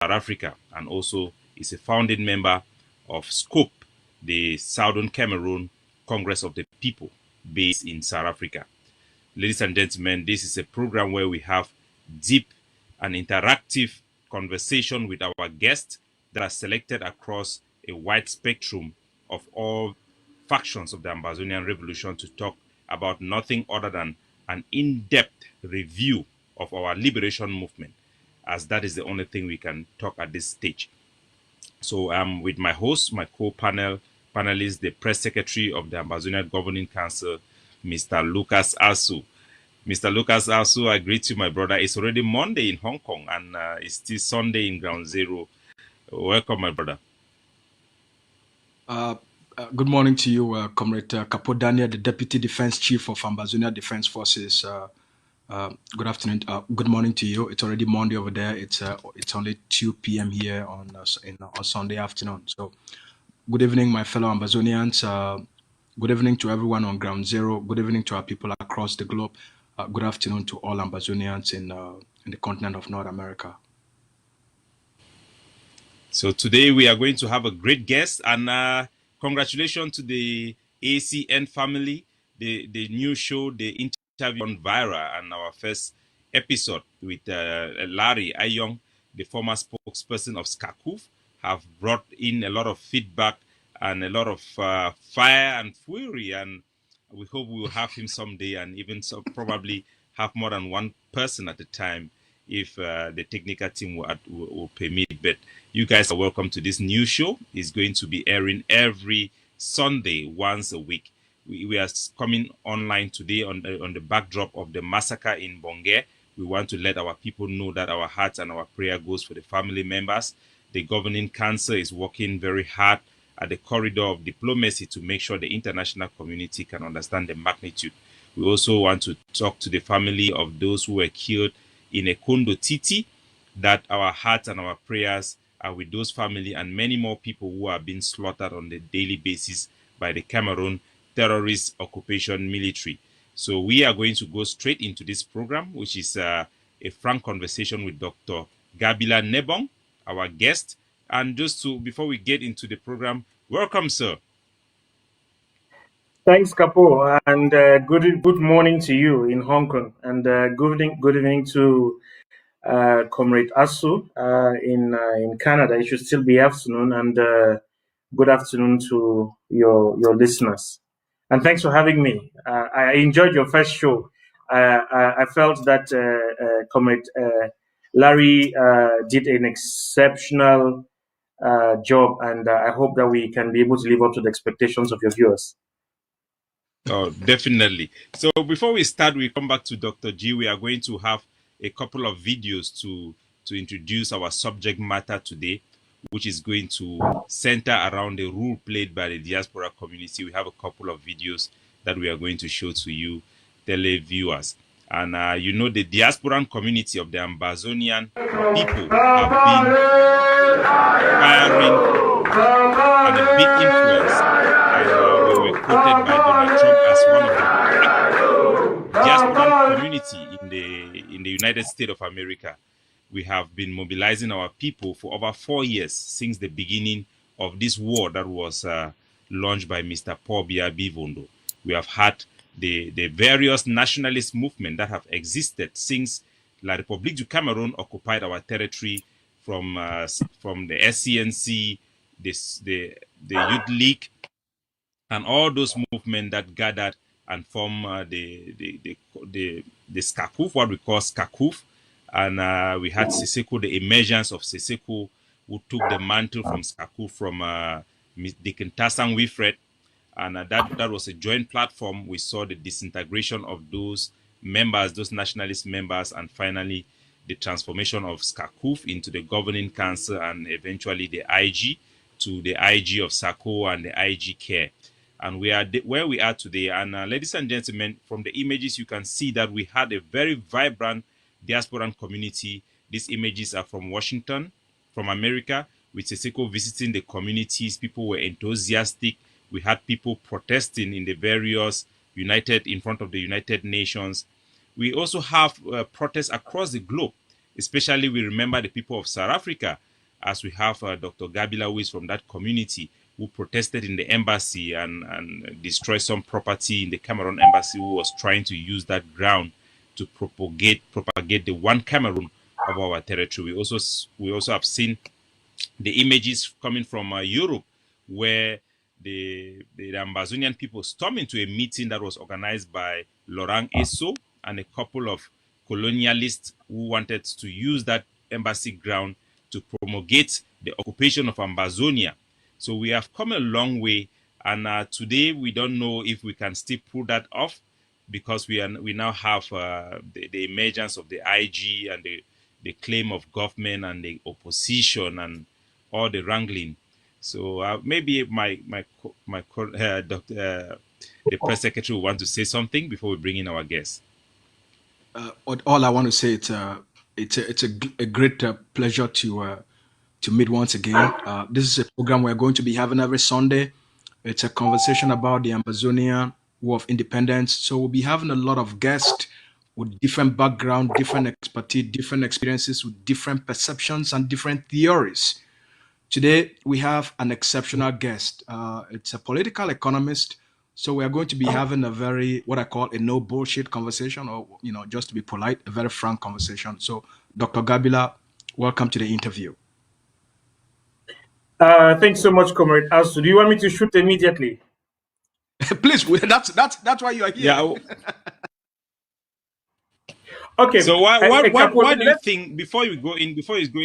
Africa, and also is a founding member of SCOPE, the Southern Cameroon Congress of the People, based in South Africa. Ladies and gentlemen, this is a program where we have deep and interactive conversation with our guests that are selected across a wide spectrum of all factions of the Amazonian Revolution to talk about nothing other than an in-depth review of our liberation movement, as that is the only thing we can talk at this stage. So I'm with my host, my panelist, the press secretary of the Amazonian Governing Council, Mr. Lucas ASU. Mr. Lucas ASU, I greet you, my brother. It's already Monday in Hong Kong, and it's still Sunday in Ground Zero. Welcome, my brother. Good morning to you, Comrade CAPO Daniel, the Deputy Defense Chief of Ambazonia Defense Forces. Good afternoon. Good morning to you. It's already Monday over there. It's only 2 p.m. here on Sunday afternoon. So, good evening, my fellow Ambazonians. Good evening to everyone on Ground Zero. Good evening to our people across the globe. Good afternoon to all Ambazonians in the continent of North America. So today we are going to have a great guest, and congratulations to the ACN family. The new show, the interview on viral, and our first episode with Larry Ayong, the former spokesperson of SCACUF, have brought in a lot of feedback and a lot of fire and fury, and we hope we will have him someday, and even probably have more than one person at a time if the technical team will permit. But you guys are welcome to this new show. It's going to be airing every Sunday, once a week. We are coming online today on the backdrop of the massacre in Bongé. We want to let our people know that our hearts and our prayer goes for the family members. The Governing Council is working very hard at the corridor of diplomacy to make sure the international community can understand the magnitude. We also want to talk to the family of those who were killed in Ekondo Titi, that our hearts and our prayers are with those family and many more people who are being slaughtered on a daily basis by the Cameroon terrorist occupation military. So we are going to go straight into this program, which is a frank conversation with Dr. Gabila Nebong, our guest. And just before we get into the program, welcome, sir. Thanks, Capo, and good morning to you in Hong Kong, and good evening to Comrade Asu in Canada. It should still be afternoon, and good afternoon to your listeners. And thanks for having me. I enjoyed your first show. I felt that Comrade Larry did an exceptional job, and I hope that we can be able to live up to the expectations of your viewers. Oh, definitely. So before we start, we come back to Dr. G. We are going to have a couple of videos to introduce our subject matter today, which is going to center around the role played by the diaspora community. We have a couple of videos that we are going to show to you, televiewers. And you know, the diasporan community of the Ambazonian people have been firing and a big influence. And we were quoted by Donald Trump as one of the diasporan community in the United States of America. We have been mobilizing our people for over 4 years since the beginning of this war that was launched by Mr. Paul Biya Bivondo. We have had the various nationalist movements that have existed since La République du Cameroun occupied our territory from the SCNC, the Youth League, and all those movements that gathered and formed the SCACUF, what we call SCACUF. And we had Siseko, the emergence of Siseko, who took the mantle from SCACUF from Deacon Tassan Wilfred. And that was a joint platform. We saw the disintegration of those members, those nationalist members, and finally the transformation of SCACUF into the Governing Council and eventually the IG to the IG of SACO and the IG Care. And we are where we are today. And ladies and gentlemen, from the images, you can see that we had a very vibrant diasporan community. These images are from Washington, from America, with Siseko visiting the communities. People were enthusiastic. We had people protesting in the various in front of the United Nations. We also have protests across the globe. Especially, we remember the people of South Africa as we have Dr. Gabila, who is from that community, who protested in the embassy and destroyed some property in the Cameroon embassy, who was trying to use that ground to propagate the one Cameroon of our territory. We also have seen the images coming from Europe, where the Ambazonian people stormed into a meeting that was organized by Laurent Esso and a couple of colonialists who wanted to use that embassy ground to promulgate the occupation of Ambazonia. So we have come a long way, and today we don't know if we can still pull that off, because we now have the emergence of the IG and the claim of government and the opposition and all the wrangling. So maybe the press secretary will want to say something before we bring in our guest. All I want to say, it's a great pleasure to meet once again. This is a program we're going to be having every Sunday. It's a conversation about the Amazonian War of Independence. So we'll be having a lot of guests with different background, different expertise, different experiences, with different perceptions and different theories. Today, we have an exceptional guest. It's a political economist. So we are going to be having a very, what I call a no bullshit conversation, or, just to be polite, a very frank conversation. So Dr. Gabila, welcome to the interview. Thanks so much, Comrade ASU. Do you want me to shoot immediately? Please, that's why you are here. Yeah. Okay. So what do you think, before you go in,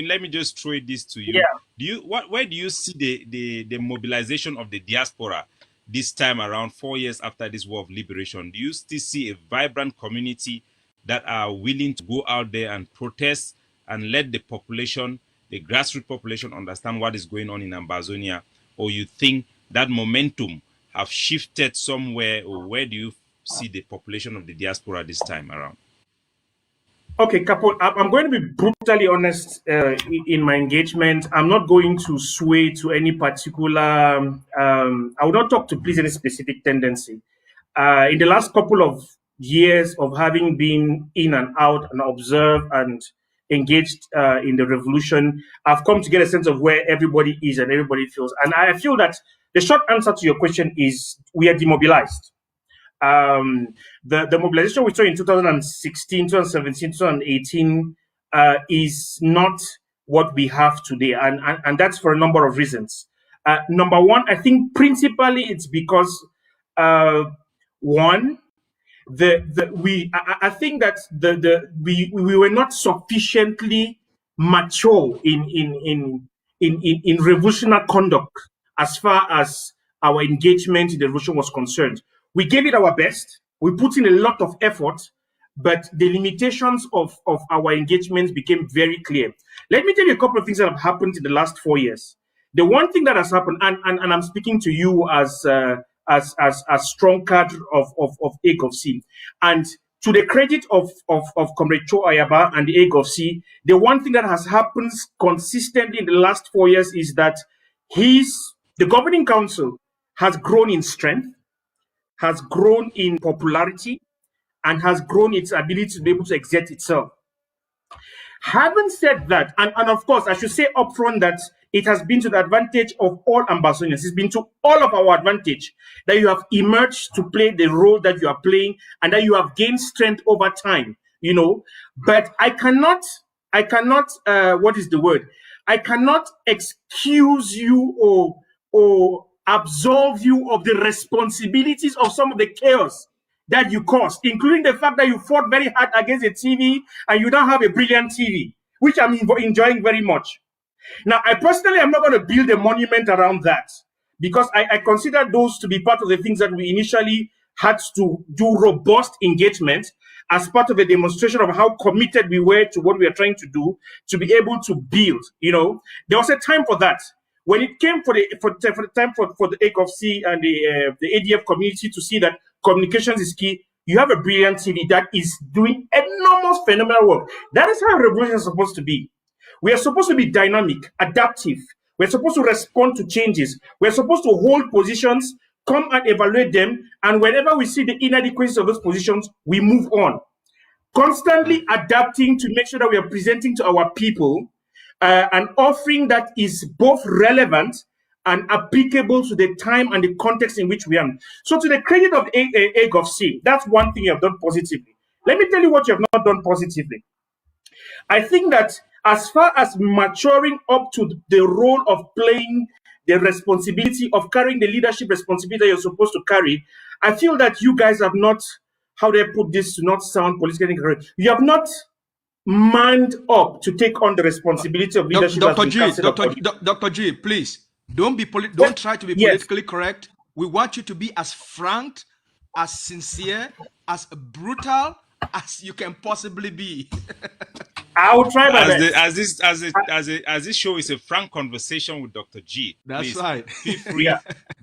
let me just throw this to you. Yeah. Where do you see the mobilization of the diaspora this time around, 4 years after this war of liberation? Do you still see a vibrant community that are willing to go out there and protest and let the population, the grassroots population, understand what is going on in Ambazonia? Or you think that momentum have shifted somewhere, or where do you see the population of the diaspora this time around? Okay, Capo, I'm going to be brutally honest in my engagement. I'm not going to sway to any particular, I will not talk to please any specific tendency. In the last couple of years of having been in and out and observed and engaged in the revolution, I've come to get a sense of where everybody is and everybody feels. And I feel that the short answer to your question is we are demobilized. The mobilization we saw in 2016, 2017, 2018 is not what we have today. And that's for a number of reasons. Number one, I think principally it's because, one, I think that we were not sufficiently mature in revolutionary conduct as far as our engagement in the revolution was concerned. We gave it our best. We put in a lot of effort, but the limitations of our engagement became very clear. Let me tell you a couple of things that have happened in the last 4 years. The one thing that has happened, and I'm speaking to you as strong cadre of AGOVC, and to the credit of Comrade Cho Ayaba and the AGOVC, the one thing that has happened consistently in the last 4 years is that the governing council has grown in strength, has grown in popularity, and has grown its ability to be able to exert itself. Having said that, and of course, I should say upfront that it has been to the advantage of all Ambazonians. It's been to all of our advantage that you have emerged to play the role that you are playing and that you have gained strength over time, But I cannot, what is the word? I cannot excuse you or absolve you of the responsibilities of some of the chaos that you caused, including the fact that you fought very hard against a TV and you now have a brilliant TV, which I'm enjoying very much. Now, I personally am not going to build a monument around that because I consider those to be part of the things that we initially had to do robust engagement as part of a demonstration of how committed we were to what we are trying to do to be able to build. There was a time for that. When it came for the time for the AGOVC and the ADF community to see that communications is key, you have a brilliant TV that is doing enormous, phenomenal work. That is how a revolution is supposed to be. We are supposed to be dynamic, adaptive. We're supposed to respond to changes. We're supposed to hold positions, come and evaluate them, and whenever we see the inadequacies of those positions, we move on. Constantly adapting to make sure that we are presenting to our people an offering that is both relevant and applicable to the time and the context in which we are. So, to the credit of AGOFC, that's one thing you have done positively. Let me tell you what you have not done positively. I think that as far as maturing up to the role of playing the responsibility of carrying the leadership responsibility you're supposed to carry, I feel that you guys have not, how do I put this to not sound politically correct? You have not manned up to take on the responsibility of leadership. Dr. G, please don't try to be politically correct. We want you to be as frank, as sincere, as brutal as you can possibly be. I will try my best. As this show is a frank conversation with Dr. G. That's please, right. Feel free. Yeah.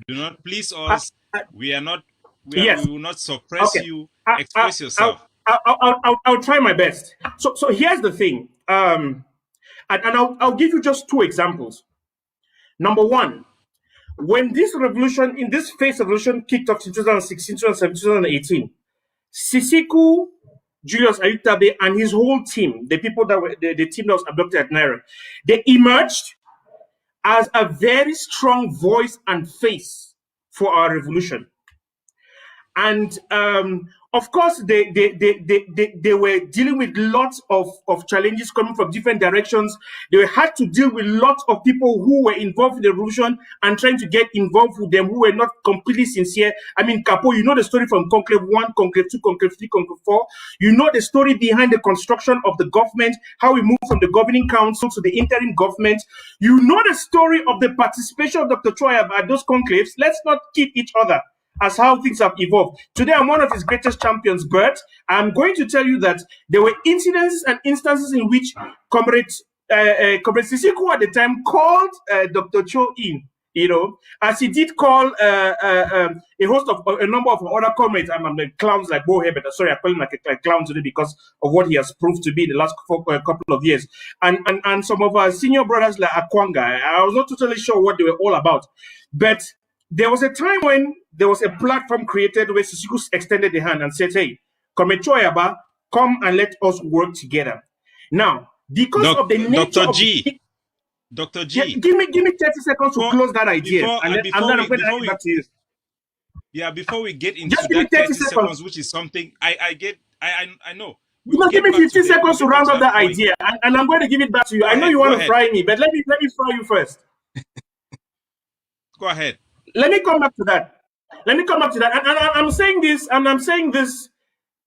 Do not please us. We will not suppress you. Express yourself. I'll try my best. So here's the thing. And I'll give you just two examples. Number one, when this revolution, in this phase revolution kicked off in 2016, 2017, 2018, Sisiku, Julius Ayutabe, and his whole team, the people that were the team that was abducted at Naira, they emerged as a very strong voice and face for our revolution. And of course, they were dealing with lots of challenges coming from different directions. They had to deal with lots of people who were involved in the revolution and trying to get involved with them who were not completely sincere. I mean, CAPO, you know the story from Conclave 1, Conclave 2, Conclave 3, Conclave 4. You know the story behind the construction of the government, how we moved from the governing council to the interim government. You know the story of the participation of Dr. Troy at those conclaves. Let's not kid each other as how things have evolved. Today, I'm one of his greatest champions, but I'm going to tell you that there were incidences and instances in which Comrade Sisiku at the time called Dr. Cho in, as he did call a host of a number of other comrades. I'm the clowns like Bo here, but sorry, I call him like a clown today because of what he has proved to be in the last couple of years. And some of our senior brothers like Akwanga, I was not totally sure what they were all about, but there was a time when there was a platform created where Sisiku extended the hand and said, hey, Comrade Choyaba, come and let us work together. Now, because of the nature of Dr. G. Give me 30 seconds to close that idea. And then I'm going to hand it back to you. Yeah, before we get into that 30 seconds, which is something I know. Give me 15 seconds to round up that idea. And I'm going to give it back to you. I know you want to fry me, but let me fry you first. Go ahead. Let me come back to that. And I'm saying this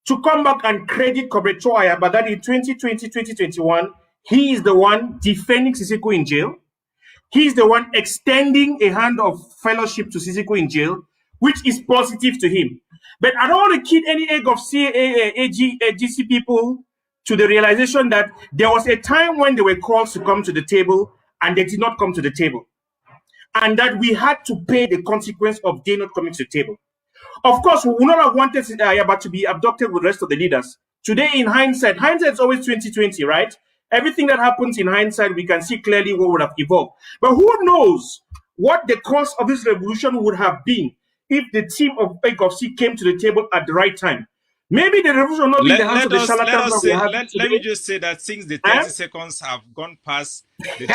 to come back and credit Comrade Choaya, but that in 2020, 2021, he is the one defending Sisiku in jail. He's the one extending a hand of fellowship to Sisiku in jail, which is positive to him. But I don't want to kid any egg of GC people to the realization that there was a time when they were called to come to the table and they did not come to the table. And that we had to pay the consequence of they not coming to the table. Of course, we would not have wanted Ayaba to be abducted with the rest of the leaders. Today, in hindsight is always 2020, right? Everything that happens in hindsight, we can see clearly what would have evolved. But who knows what the course of this revolution would have been if the team of AGOFC came to the table at the right time. Maybe the revolution will not be in the hands of the charlatans. Let me just say that since the 30 seconds have gone past the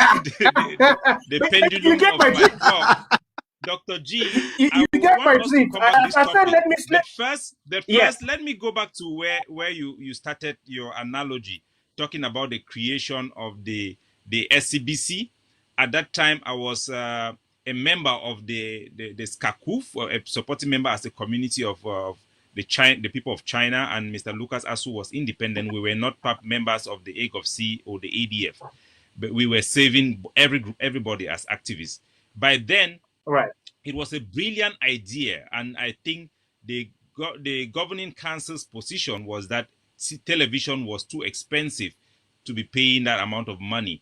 pendulum of my clock, Dr. G, you get my drift. Let me go back to where you started your analogy, talking about the creation of the SCBC. At that time, I was a member of the SCACUF, a supporting member as a community of the people of China, and Mr. Lucas Asu was independent. We were not members of the AGOFC or the ADF, but we were saving everybody as activists. By then, right, it was a brilliant idea, and I think the governing council's position was that television was too expensive to be paying that amount of money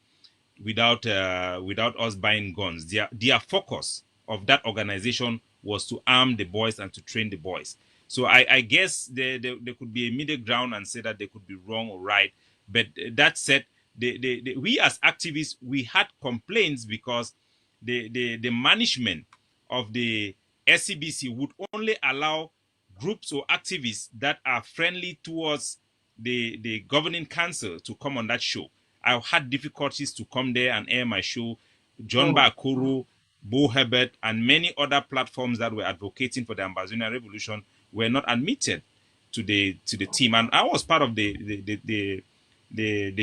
without us buying guns. Their focus of that organization was to arm the boys and to train the boys. So I guess there could be a middle ground and say that they could be wrong or right. But that said, we as activists, we had complaints because the management of the SCBC would only allow groups or activists that are friendly towards the governing council to come on that show. I had difficulties to come there and air my show. John Bakuru, Bo Herbert, and many other platforms that were advocating for the Ambazonian Revolution were not admitted to the team, and I was part of the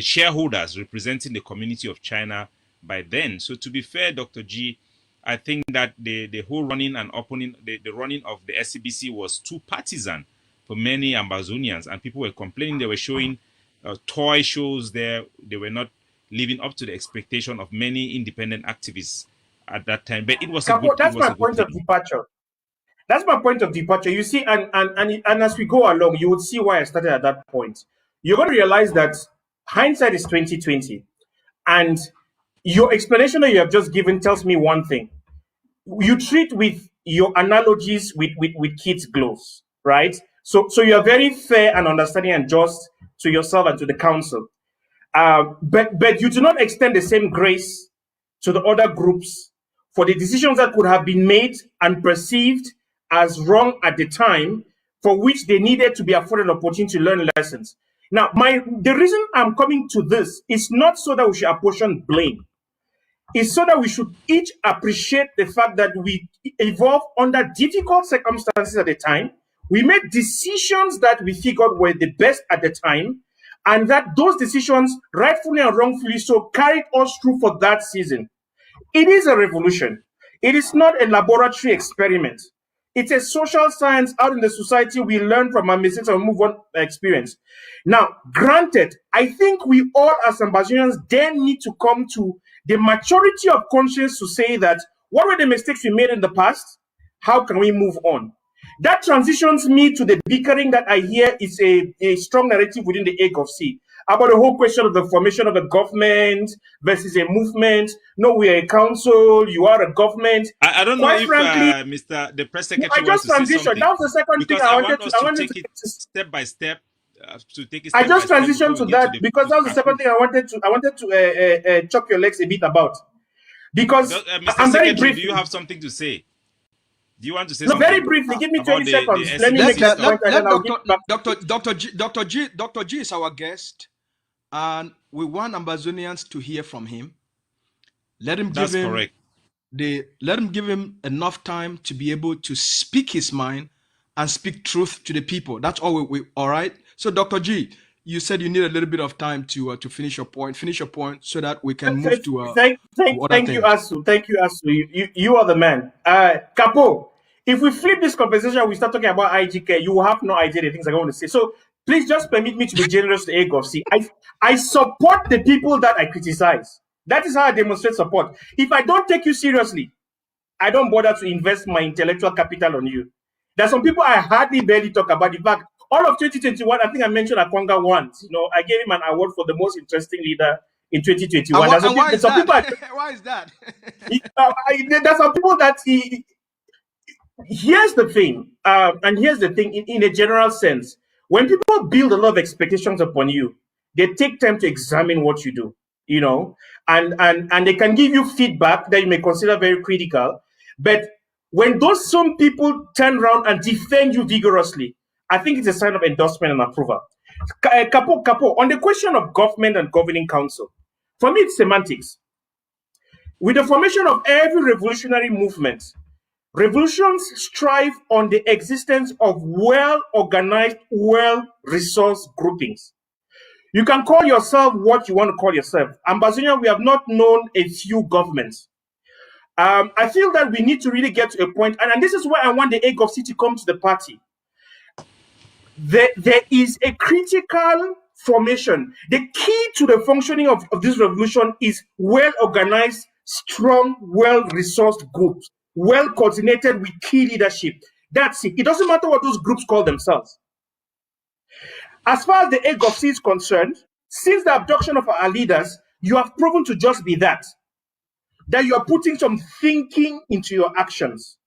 shareholders representing the community of China by then. So to be fair, Dr. G, I think that the whole running and opening the running of the SCBC was too partisan for many Ambazonians, and people were complaining. They were showing toy shows there. They were not living up to the expectation of many independent activists at that time. But it was a good. That's my point of departure. That's my point of departure. You see, and as we go along, you would see why I started at that point. You're going to realize that hindsight is 2020, and your explanation that you have just given tells me one thing. You treat with your analogies with kids' gloves, right? So you are very fair and understanding and just to yourself and to the council. But you do not extend the same grace to the other groups for the decisions that could have been made and perceived as wrong at the time, for which they needed to be afforded an opportunity to learn lessons. Now, the reason I'm coming to this is not so that we should apportion blame. It's so that we should each appreciate the fact that we evolved under difficult circumstances at the time. We made decisions that we figured were the best at the time, and that those decisions, rightfully and wrongfully so, carried us through for that season. It is a revolution. It is not a laboratory experiment. It's a social science out in the society. We learn from our mistakes and move on experience. Now, granted, I think we all as Ambazonians then need to come to the maturity of conscience to say that what were the mistakes we made in the past? How can we move on? That transitions me to the bickering that I hear is a strong narrative within the AGOVC about the whole question of the formation of a government versus a movement. No, we are a council, you are a government. I don't know if Mr. the press secretary I just transitioned. That was the second thing I wanted to take it step by step. To take it I just transitioned to that because that was the second thing I wanted to chop your legs a bit about. Because Mr. I'm very Secretary, brief. do you have something to say? Do you want to say no, something? Very briefly, give me 20 seconds. The Let me make that point and then I'll give back. Dr. G is our guest, and we want Ambazonians to hear from him. Let him give him enough time to be able to speak his mind and speak truth to the people. That's all we all right. So, Dr. G, you said you need a little bit of time to finish your point. Finish your point so that we can move to thank you, ASU. Thank you, ASU. You are the man. CAPO, if we flip this conversation, we start talking about IGK, you will have no idea the things I'm going to say. So please just permit me to be generous to AGOVC. I support the people that I criticize. That is how I demonstrate support. If I don't take you seriously, I don't bother to invest my intellectual capital on you. There's some people I hardly barely talk about. In fact, all of 2021, I think I mentioned Akwanga once. I gave him an award for the most interesting leader in 2021. Why is that? There's some people that here's the thing, and here's the thing in a general sense. When people build a lot of expectations upon you, they take time to examine what you do, and they can give you feedback that you may consider very critical. But when those some people turn around and defend you vigorously, I think it's a sign of endorsement and approval. Capo, on the question of government and governing council, for me, it's semantics. With the formation of every revolutionary movement, revolutions strive on the existence of well-organized, well-resourced groupings. You can call yourself what you want to call yourself. Ambazonia, we have not known a few governments. I feel that we need to really get to a point, and this is why I want the AGOVC to come to the party. There is a critical formation. The key to the functioning of this revolution is well-organized, strong, well-resourced groups, well-coordinated with key leadership. That's it. It doesn't matter what those groups call themselves. As far as the AGOVC is concerned, since the abduction of our leaders, you have proven to just be that you are putting some thinking into your actions.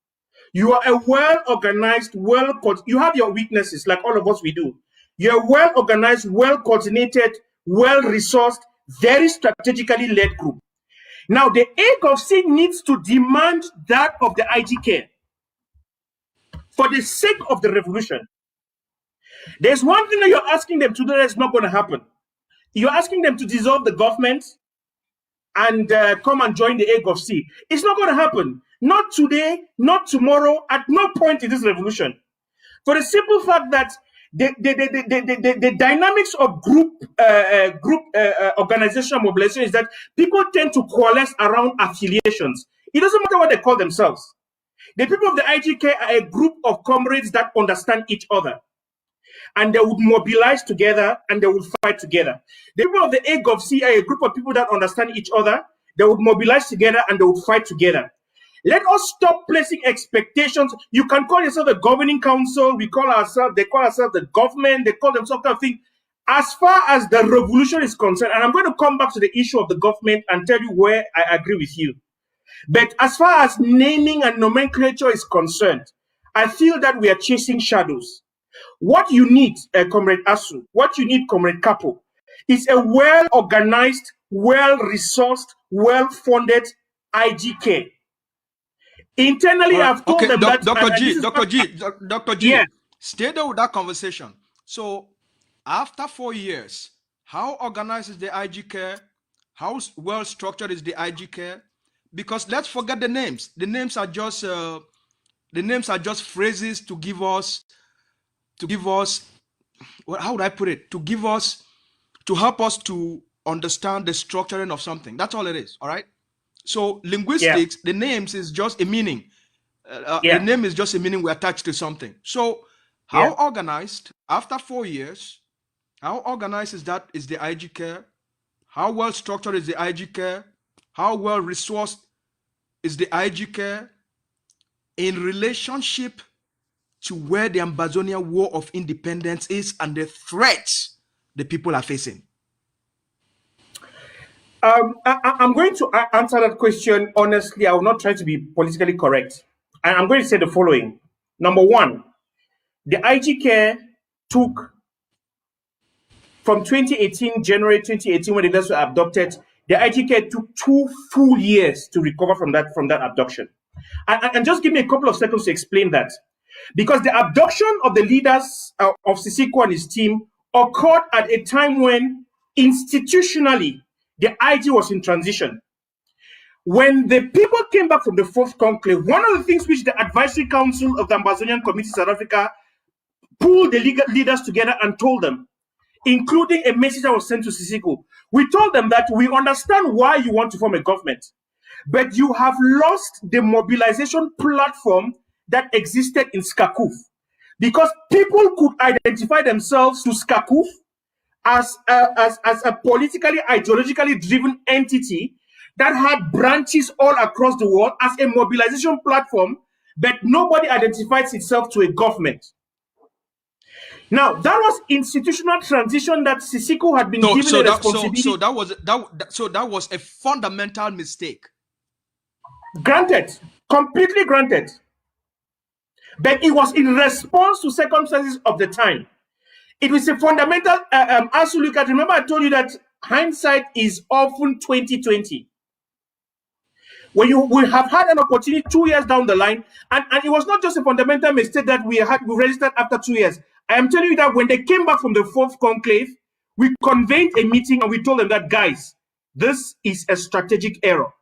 You are a well-organized, you have your weaknesses like all of us we do. You're a well-organized, well-coordinated, well-resourced, very strategically led group. Now, the AGOVC needs to demand that of the IGK for the sake of the revolution. There's one thing that you're asking them to do that's not going to happen. You're asking them to dissolve the government and come and join the AGOC. It's not going to happen. Not today, not tomorrow, at no point in this revolution. For the simple fact that the dynamics of group organizational mobilization is that people tend to coalesce around affiliations. It doesn't matter what they call themselves. The people of the IGK are a group of comrades that understand each other, and they would mobilize together and they would fight together. The people of the AGOC are a group of people that understand each other. They would mobilize together and they would fight together. Let us stop placing expectations. You can call yourself the governing council. They call ourselves the government. They call themselves kind of thing. As far as the revolution is concerned, and I'm going to come back to the issue of the government and tell you where I agree with you. But as far as naming and nomenclature is concerned, I feel that we are chasing shadows. What you need, Comrade ASU, what you need, Comrade CAPO, is a well-organized, well-resourced, well-funded IGK. Internally, I've told them that... Dr. G, yeah. Stay there with that conversation. So, after 4 years, how organized is the IGK? How well-structured is the IGK? Because let's forget the names. The names are just phrases to give us, how would I put it? To help us to understand the structuring of something. That's all it is, all right? So linguistics, the names is just a meaning. The name is just a meaning we attach to something. So how organized, after 4 years, how organized is the IGK? How well structured is the IGK? How well resourced is the IGK in relationship to where the Ambazonian War of Independence is and the threats the people are facing? I'm going to answer that question honestly. I will not try to be politically correct. And I'm going to say the following. Number one, the IGK took, from 2018, January 2018, when the leaders were abducted, the IGK took 2 full years to recover from that abduction. And just give me a couple of seconds to explain that. Because the abduction of the leaders of Sisiko and his team occurred at a time when institutionally the IG was in transition. When the people came back from the fourth conclave, one of the things which the Advisory Council of the Ambazonian Committee South Africa pulled the leaders together and told them, including a message that was sent to Sisiko, we told them that we understand why you want to form a government, but you have lost the mobilization platform that existed in Skakuf, because people could identify themselves to Skakuf as a politically, ideologically driven entity that had branches all across the world as a mobilization platform, but nobody identifies itself to a government. Now, that was institutional transition that Sisiko had been given a responsibility. So that was a fundamental mistake. Granted, completely granted. But it was in response to circumstances of the time. It was a fundamental, as you look at, remember I told you that hindsight is often 20/20. When we have had an opportunity 2 years down the line, and it was not just a fundamental mistake that we registered after 2 years. I am telling you that when they came back from the fourth conclave, we convened a meeting and we told them that, guys, this is a strategic error.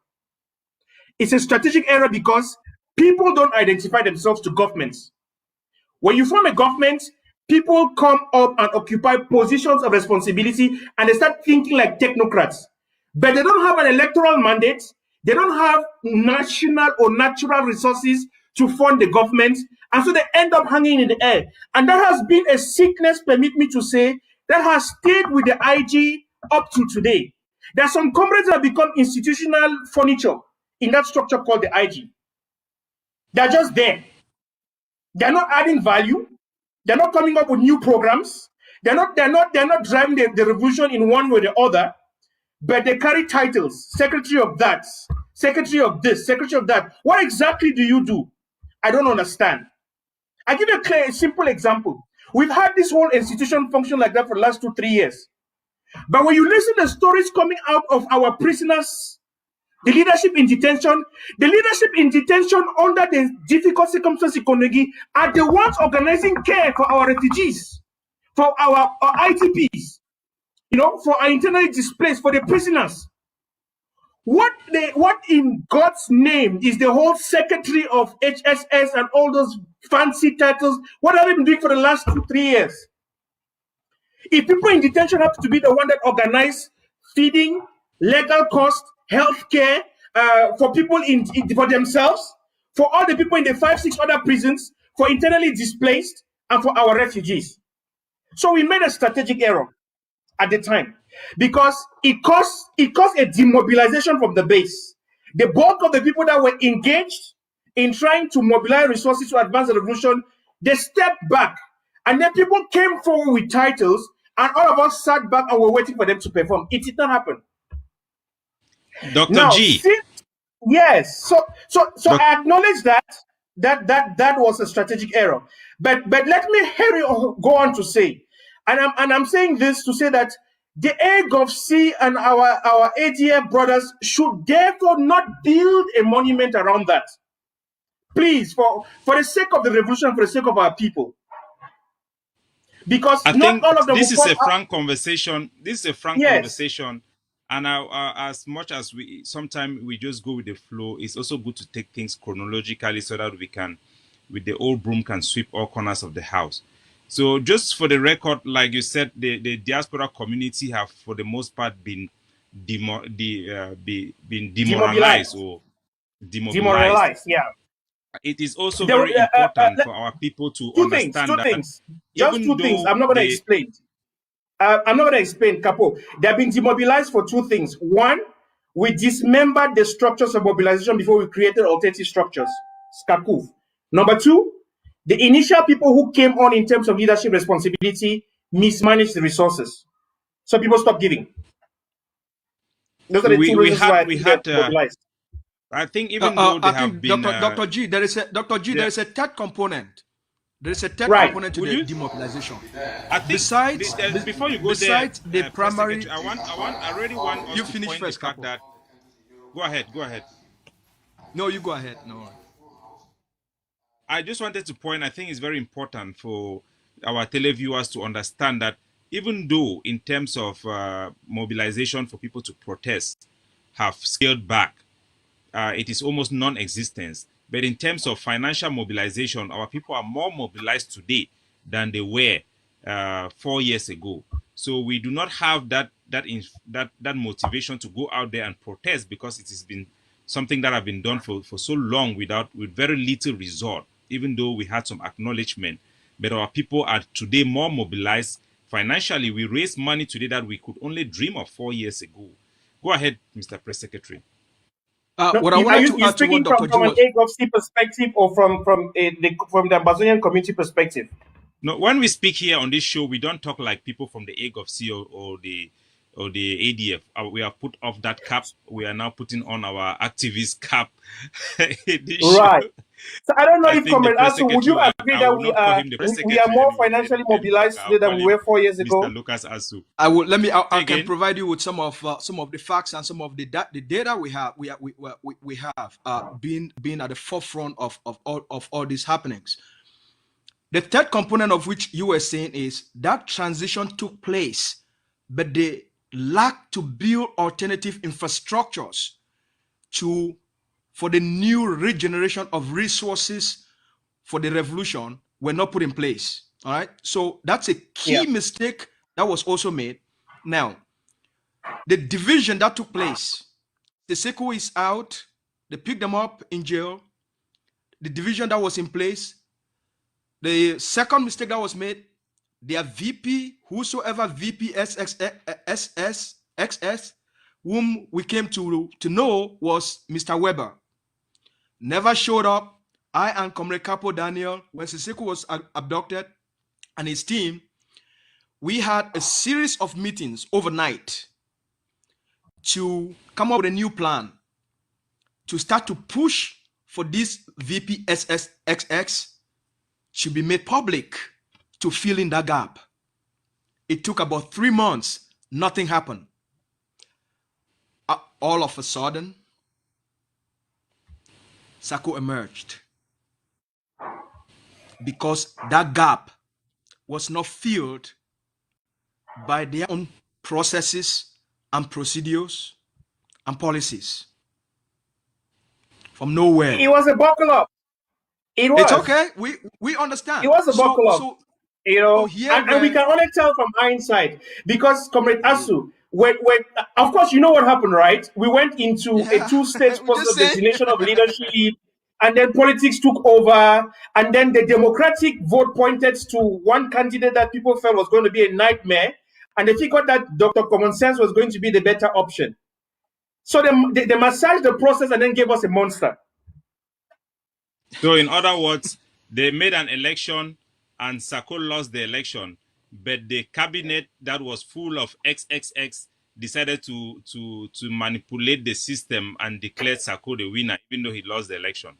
It's a strategic error because people don't identify themselves to governments. When you form a government, people come up and occupy positions of responsibility and they start thinking like technocrats. But they don't have an electoral mandate. They don't have national or natural resources to fund the government. And so they end up hanging in the air. And that has been a sickness, permit me to say, that has stayed with the IG up to today. There are some comrades that have become institutional furniture in that structure called the IG. They're just there. They're not adding value. They're not coming up with new programs. They're not driving the revolution in one way or the other, but they carry titles, secretary of that, secretary of this, secretary of that. What exactly do you do? I don't understand. I give you a simple example. We've had this whole institution function like that for the last 2-3 years. But when you listen to the stories coming out of our prisoners, the leadership in detention under the difficult circumstances in Konegi are the ones organizing care for our refugees, for our ITPs. for our internally displaced, for the prisoners. What in God's name is the whole secretary of HSS and all those fancy titles? What have they been doing for the last 2-3 years? If people in detention have to be the one that organize feeding, legal cost, healthcare for people for themselves, for all the people in the 5-6 other prisons, for internally displaced, and for our refugees. So we made a strategic error at the time because it caused a demobilization from the base. The bulk of the people that were engaged in trying to mobilize resources to advance the revolution, they stepped back, and then people came forward with titles, and all of us sat back and were waiting for them to perform. It did not happen. Dr. Now, G. yes, so I acknowledge that was a strategic error, but let me go on to say, and I'm saying this to say that the AGOVC and our ADF brothers should therefore not build a monument around that. Please, for the sake of the revolution, for the sake of our people. Because I not think all of them this will is come a up. frank conversation. This is a frank Yes. conversation. And as much as we sometimes we just go with the flow, it's also good to take things chronologically so that we can, with the old broom, can sweep all corners of the house. So just for the record, like you said, the diaspora community have, for the most part, been been demoralized or demobilized. Demoralized, yeah. It is also There, very important for our people to two understand that things. Just even two things. though I'm not going to explain. I'm not going to explain, Capo. They have been demobilized for two things. One, we dismembered the structures of mobilization before we created alternative structures. Skakuf. Number two, the initial people who came on in terms of leadership responsibility mismanaged the resources. So people stopped giving. Those are the two we reasons why I we think they're had mobilized. I think even though they I have think been Dr. G, there is a yeah, third component. There is a third Right. component to would the you demobilization. I think before you go there, besides the Press primary, Secretary, I really want us you to finish point first, the fact Capo. that go ahead. No, you go ahead. No. I just wanted to point, I think it's very important for our televiewers to understand that even though in terms of mobilization for people to protest have scaled back, it is almost non-existent. But in terms of financial mobilization, our people are more mobilized today than they were 4 years ago. So we do not have that motivation to go out there and protest because it has been something that have been done for so long with very little result. Even though we had some acknowledgement, but our people are today more mobilized financially. We raise money today that we could only dream of 4 years ago. Go ahead, Mr. Press Secretary. No, What I are wanted to you add to what speaking Dr. G from an was. AGOVC perspective or from the Amazonian community perspective? No, when we speak here on this show, we don't talk like people from the AGOVC or the ADF. We have put off that cap. We are now putting on our activist cap. This Right. show. So I don't know I if think the Comrade press Asu, would you secretary, agree I that will not call him the press we are secretary more any, financially longer. mobilized I'll today than call we him were 4 years Mr. ago? Lucas Asu. I will let me. I can Again, provide you with some of the facts and some of the data we have. We have been at the forefront of all these happenings. The third component of which you were saying is that transition took place, but they lack to build alternative infrastructures for the new regeneration of resources for the revolution were not put in place. All right. So that's a Yeah. key mistake that was also made. Now, the division that took place, the Sekou is out, they picked them up in jail. The division that was in place, the second mistake that was made, their VP, whosoever VP XS, whom we came to know was Mr. Weber, never showed up. I and Comrade Capo Daniel, when Siseko was abducted, and his team, we had a series of meetings overnight to come up with a new plan to start to push for this VPSSXX to be made public to fill in that gap. It took about 3 months. Nothing happened. All of a sudden, Sako emerged because that gap was not filled by their own processes and procedures and policies from nowhere. It was a buckle up. It was. It's okay. We understand. It was a buckle up. So And we can only tell from hindsight because, Comrade Asu, when of course you know what happened, right? We went into a two-stage process of designation of leadership, and then politics took over, and then the democratic vote pointed to one candidate that people felt was going to be a nightmare, and they figured that Dr. Common Sense was going to be the better option. So they massaged the process and then gave us a monster. So in other words, they made an election and Sako lost the election, but the cabinet that was full of XXX decided to manipulate the system and declared Sako the winner, even though he lost the election.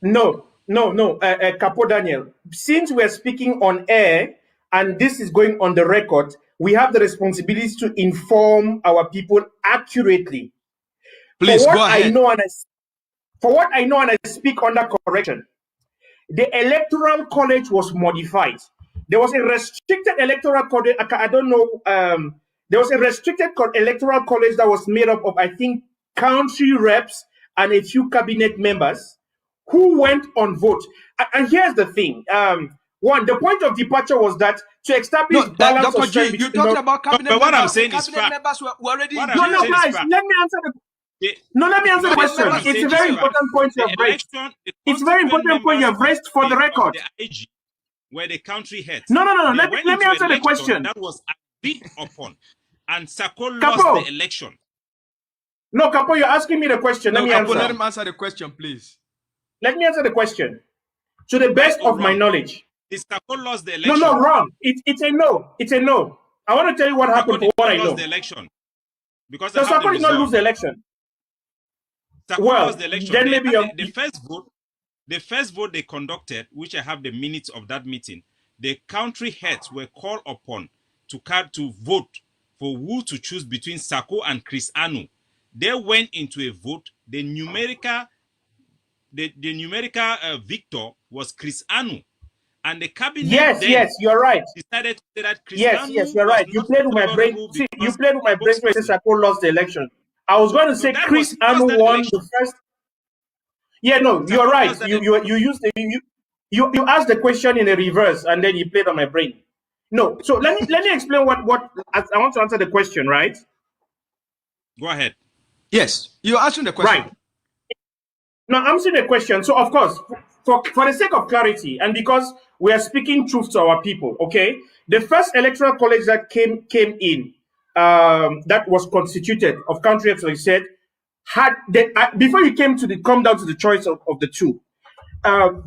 No, Capo Daniel. Since we're speaking on air and this is going on the record, we have the responsibility to inform our people accurately. Please go ahead. For what I know and I speak under correction, the electoral college was modified. There was a restricted electoral college. I don't know. There was a restricted electoral college that was made up of, I think, country reps and a few cabinet members who went on vote. And here's the thing. One, the point of departure was that to establish balance Dr. of strength. G, you're talking about cabinet members. What I'm saying is cabinet members were already. No, guys, let me answer the. Let me answer the question. It's a very important point you have raised. It's a very important point you have raised for the record. The IG, where the country heads. No. Let me answer the question. That was agreed upon, and Sako lost the election. No, Capo, you're asking me the question. Let me answer. Let him answer the question, please. Let me answer the question. To the best of my knowledge. Is Sako lost the election? No, wrong. It's a no. It's a no. I want to tell you what happened for what I know. Lost the election. Because Sako did not lose the election. Well, the election. Then maybe the first vote they conducted, which I have the minutes of that meeting, the country heads were called upon to vote for who to choose between Sako and Chris Anu. They went into a vote. The numerical victor was Chris Anu, and the cabinet. Yes, you're right. Decided to say that Chris Anu. Yes, you're right. You played with my brain. See, you played with my brain when Sako lost the election. I was going to say Chris Anu won the first. Yeah, no, you're right. You used you asked the question in a reverse and then you played on my brain. No, so let me explain what I want to answer the question, right? Go ahead. Yes, you're answering the question. Right. Now I'm answering the question. So of course, for the sake of clarity and because we are speaking truth to our people, okay? The first electoral college that came in. That was constituted of country, as I said, before you come down to the choice of the two.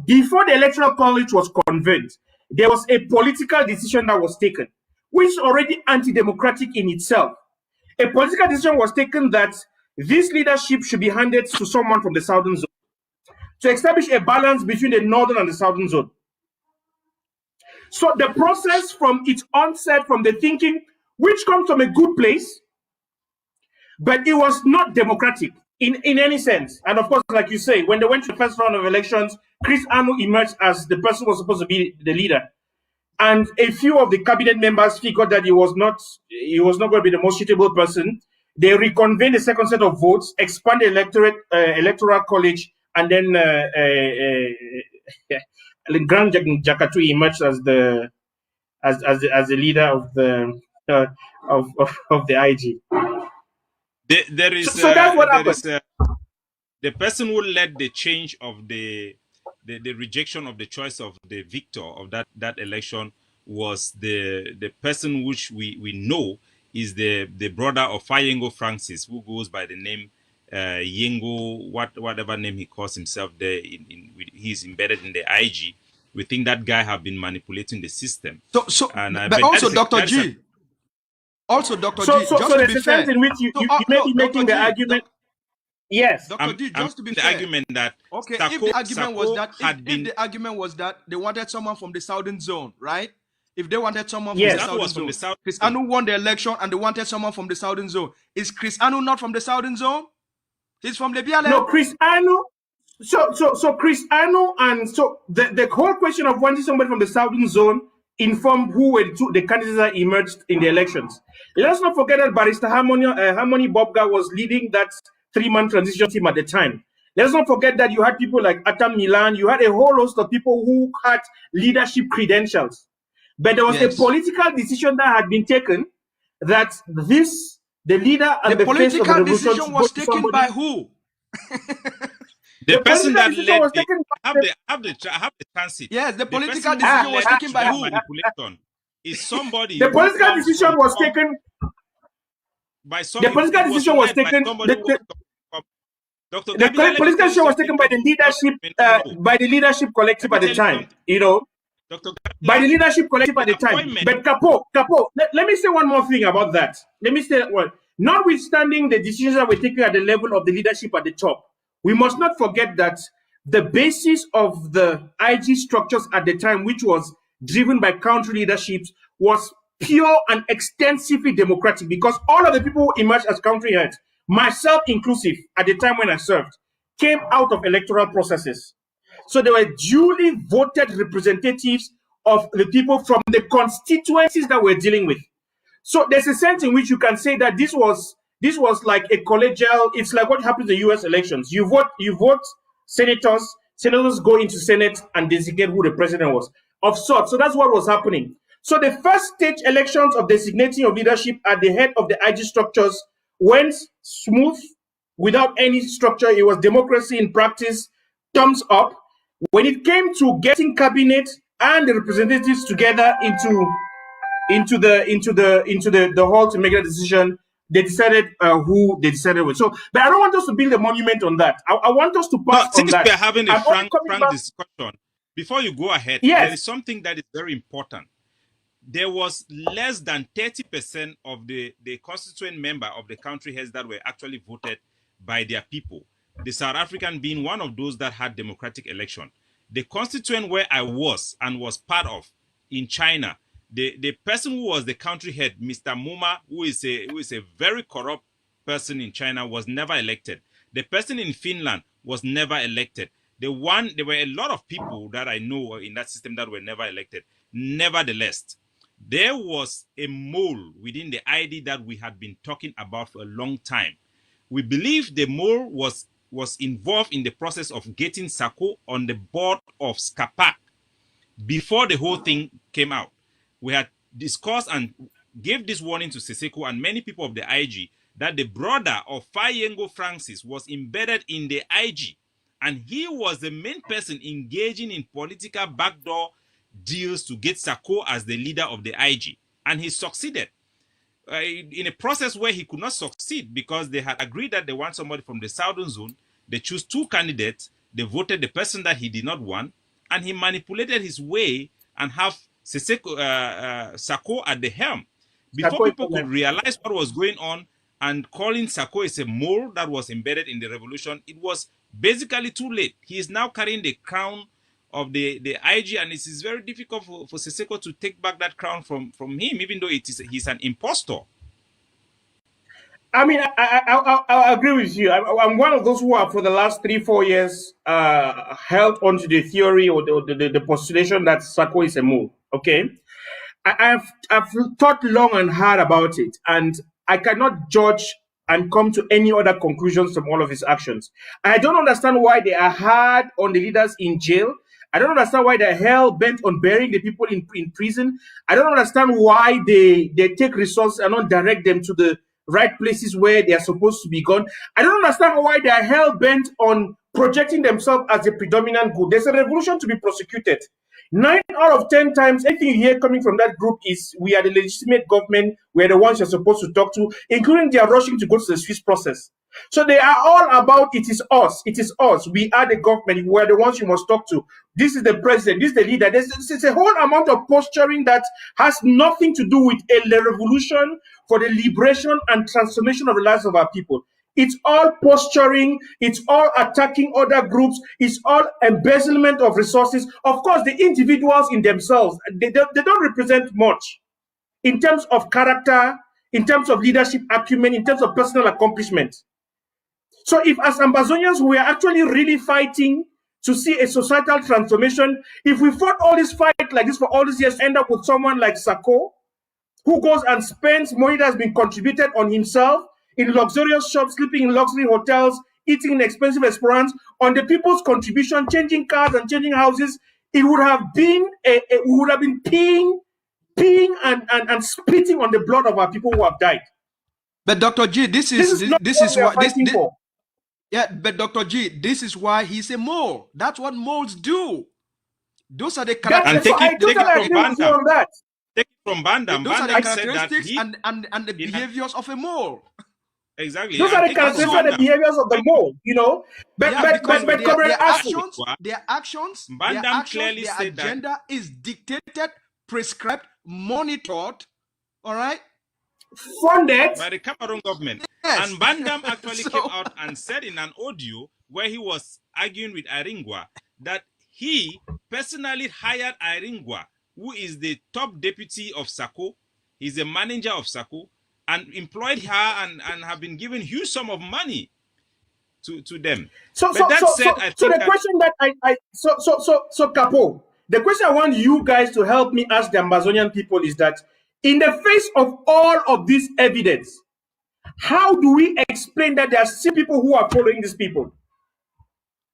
Before the electoral college was convened, there was a political decision that was taken, which is already anti-democratic in itself. A political decision was taken that this leadership should be handed to someone from the southern zone to establish a balance between the northern and the southern zone. So the process from its onset, from the thinking, which comes from a good place, but it was not democratic in any sense. And of course, like you say, when they went to the first round of elections, Chris Anu emerged as the person who was supposed to be the leader. And a few of the cabinet members figured that he was not going to be the most suitable person. They reconvened the second set of votes, expanded electoral college, and then Grand Jakatu emerged as the leader of the IG. There is that's what happened. The person who led the change of the rejection of the choice of the victor of that election was the person which we know is the brother of Fayengo Francis, who goes by the name Yengo, whatever name he calls himself there. He's embedded in the IG. We think that guy have been manipulating the system. But also Dr. G. Also, Dr. G. So there's a sense in which you may be making the argument. Yes, Dr. G. Just to be fair, the argument that if the argument was that they wanted someone from the southern zone, right? If they wanted someone from the southern zone, Chris Anu won the election and they wanted someone from the southern zone. Is Chris Anu not from the southern zone? He's from Lebiale. No, Chris Anu. So Chris Anu, and so the whole question of wanting somebody from the southern zone inform who were the candidates that emerged in the elections. Let's not forget that Barrister Harmony Bobga was leading that 3-man transition team at the time. Let's not forget that you had people like Atam Milan, you had a whole host of people who had leadership credentials. But there was a political decision that had been taken that the leader and the face of the revolution... The political decision was taken by who? The person that led have the transit. Yes, the political decision was taken by who? Manipulation is somebody. The political decision was taken by somebody. The political decision was taken. Dr. The political decision was taken by the leadership collective at the time. You know, by the leadership collective at the time. But Capo, let me say one more thing about that. Let me say one. Notwithstanding the decisions that were taken at the level of the leadership at the top, we must not forget that the basis of the IG structures at the time, which was driven by country leaderships, was pure and extensively democratic, because all of the people who emerged as country heads, myself inclusive, at the time when I served, came out of electoral processes. So they were duly voted representatives of the people from the constituencies that we're dealing with. So there's a sense in which you can say that this was like a collegial. It's like what happens in US elections. You vote senators go into Senate and designate who the president was, of sorts. So that's what was happening. So the first stage elections of designating of leadership at the head of the IG structures went smooth, without any structure. It was democracy in practice, thumbs up. When it came to getting cabinet and the representatives together into the hall to make a decision, they decided who they decided with. So, but I don't want us to build a monument on that. I want us to pass on that. Since we're having a frank discussion, before you go ahead, there is something that is very important. There was less than 30% of the constituent member of the country heads that were actually voted by their people. The South African being one of those that had democratic election. The constituent where I was and was part of in China, the person who was the country head, Mr. Muma, who is a very corrupt person in China, was never elected. The person in Finland was never elected. There were a lot of people that I know in that system that were never elected. Nevertheless, there was a mole within the ID that we had been talking about for a long time. We believe the mole was involved in the process of getting Sako on the board of SCAPAC before the whole thing came out. We had discussed and gave this warning to Siseko and many people of the IG that the brother of Fayengo Francis was embedded in the IG, and he was the main person engaging in political backdoor deals to get Sako as the leader of the IG, and he succeeded in a process where he could not succeed because they had agreed that they want somebody from the southern zone. They chose 2 candidates. They voted the person that he did not want, and he manipulated his way and have Sako at the helm. Before people could realize what was going on and calling Sako as a mole that was embedded in the revolution, it was basically too late. He is now carrying the crown of the IG, and it is very difficult for Siseko to take back that crown from him, even though he's an impostor. I mean, I agree with you. I'm one of those who have, for the last 3-4 years, held onto the theory or the postulation that Sako is a mole. Okay, I've thought long and hard about it, and I cannot judge and come to any other conclusions from all of his actions. I don't understand why they are hard on the leaders in jail. I don't understand why they're hell bent on burying the people in prison. I don't understand why they take resources and not direct them to the right places where they are supposed to be gone. I don't understand why they are hell bent on projecting themselves as a predominant good. There's a revolution to be prosecuted. 9 out of 10 times, anything you hear coming from that group is, we are the legitimate government, we are the ones you're supposed to talk to, including they are rushing to go to the Swiss process. So they are all about, it is us, we are the government, we are the ones you must talk to. This is the president, this is the leader. There's a whole amount of posturing that has nothing to do with a revolution for the liberation and transformation of the lives of our people. It's all posturing, it's all attacking other groups, it's all embezzlement of resources. Of course, the individuals in themselves, they don't represent much in terms of character, in terms of leadership acumen, in terms of personal accomplishment. So if as Ambazonians we are actually really fighting to see a societal transformation, if we fought all this fight worked like this for all these years to end up with someone like Sako, who goes and spends money that's been contributed on himself in luxurious shops, sleeping in luxury hotels, eating in expensive restaurants, on the people's contribution, changing cars and changing houses? It would have been we would have been peeing and spitting on the blood of our people who have died. But Dr. G, this is what we are fighting for. Yeah, but Dr. G, this is why he's a mole. That's what moles do. Those are the characteristics. And take it from Bandam. Those are the characteristics and the behaviors of a mole. Exactly. Those are the characteristics and the behaviors of the mole, you know. But their actions, clearly their agenda is dictated, prescribed, monitored, all right? Funded by the Cameroon government. Yes. And Bandam actually came out and said in an audio where he was arguing with Iringwa that he personally hired Iringwa, who is the top deputy of Sako. He's a manager of Sako, and employed her and have been given huge sum of money to them. So the question that Capo, the question I want you guys to help me ask the Ambazonian people is that in the face of all of this evidence, how do we explain that there are still people who are following these people?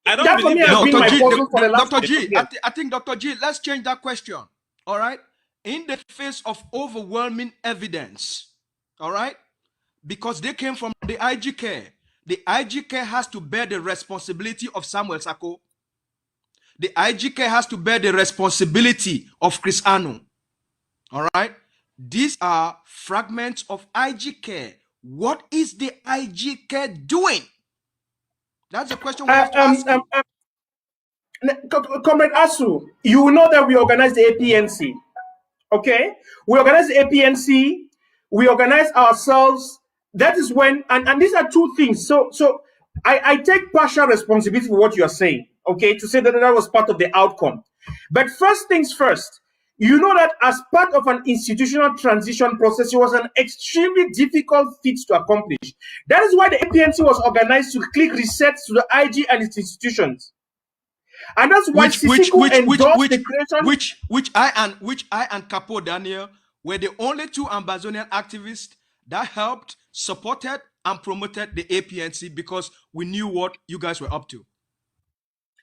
I don't believe that. Dr. G, I think, Dr. G, let's change that question. All right? In the face of overwhelming evidence, all right? Because they came from the IGK has to bear the responsibility of Samuel Sako. The IGK has to bear the responsibility of Chris Anu. All right? These are fragments of IGK. What is the IGK doing? That's the question we have to ask. Comrade ASU, you know that we organized the APNC. Okay? We organized the APNC. We organized ourselves. That is when, and these are two things. So I take partial responsibility for what you are saying. Okay? To say that was part of the outcome. But first things first, you know that as part of an institutional transition process, it was an extremely difficult feat to accomplish. That is why the APNC was organized to click reset to the IG and its institutions. And that's why which I and Capo Daniel were the only two Ambazonian activists that helped, supported, and promoted the APNC because we knew what you guys were up to.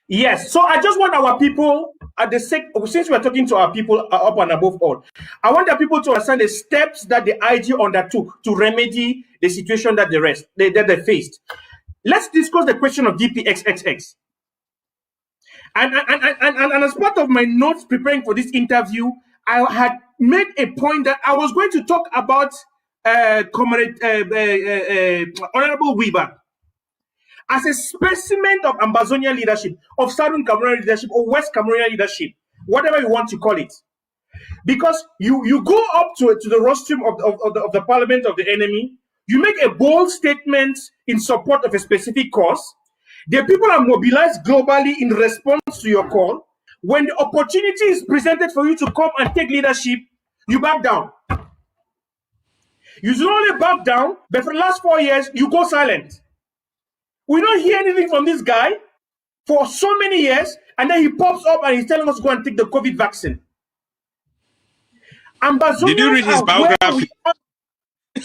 Yes, so I just want our people, since we're talking to our people up and above all, I want the people to understand the steps that the IG undertook to remedy the situation that they faced. Let's discuss the question of DPXXX. And as part of my notes preparing for this interview, I had made a point that I was going to talk about Honorable Weber as a specimen of Ambazonian leadership, of Southern Cameroonian leadership, or West Cameroonian leadership, whatever you want to call it. Because you go up to the rostrum of the parliament of the enemy, you make a bold statement in support of a specific cause. The people are mobilized globally in response to your call. When the opportunity is presented for you to come and take leadership, you back down. You should only back down, but for the last 4 years, you go silent. We don't hear anything from this guy for so many years, and then he pops up and he's telling us to go and take the COVID vaccine. Did you read his biography?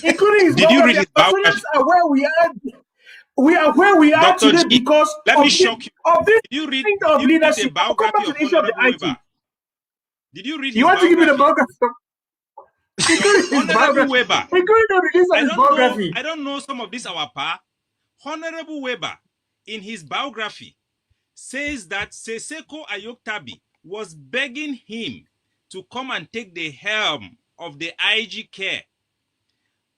Including his Did you read his biography? Are where we are. We are where we are Dr. today G, because let me shock you. Of this Did you read leadership. the biography of Honorable Weber? Did you read his biography? You want to give me the biography? Honorable Weber. I don't know some of this our pa. Honorable Weber, in his biography, says that Seseko Ayoktabi was begging him to come and take the helm of the IG care.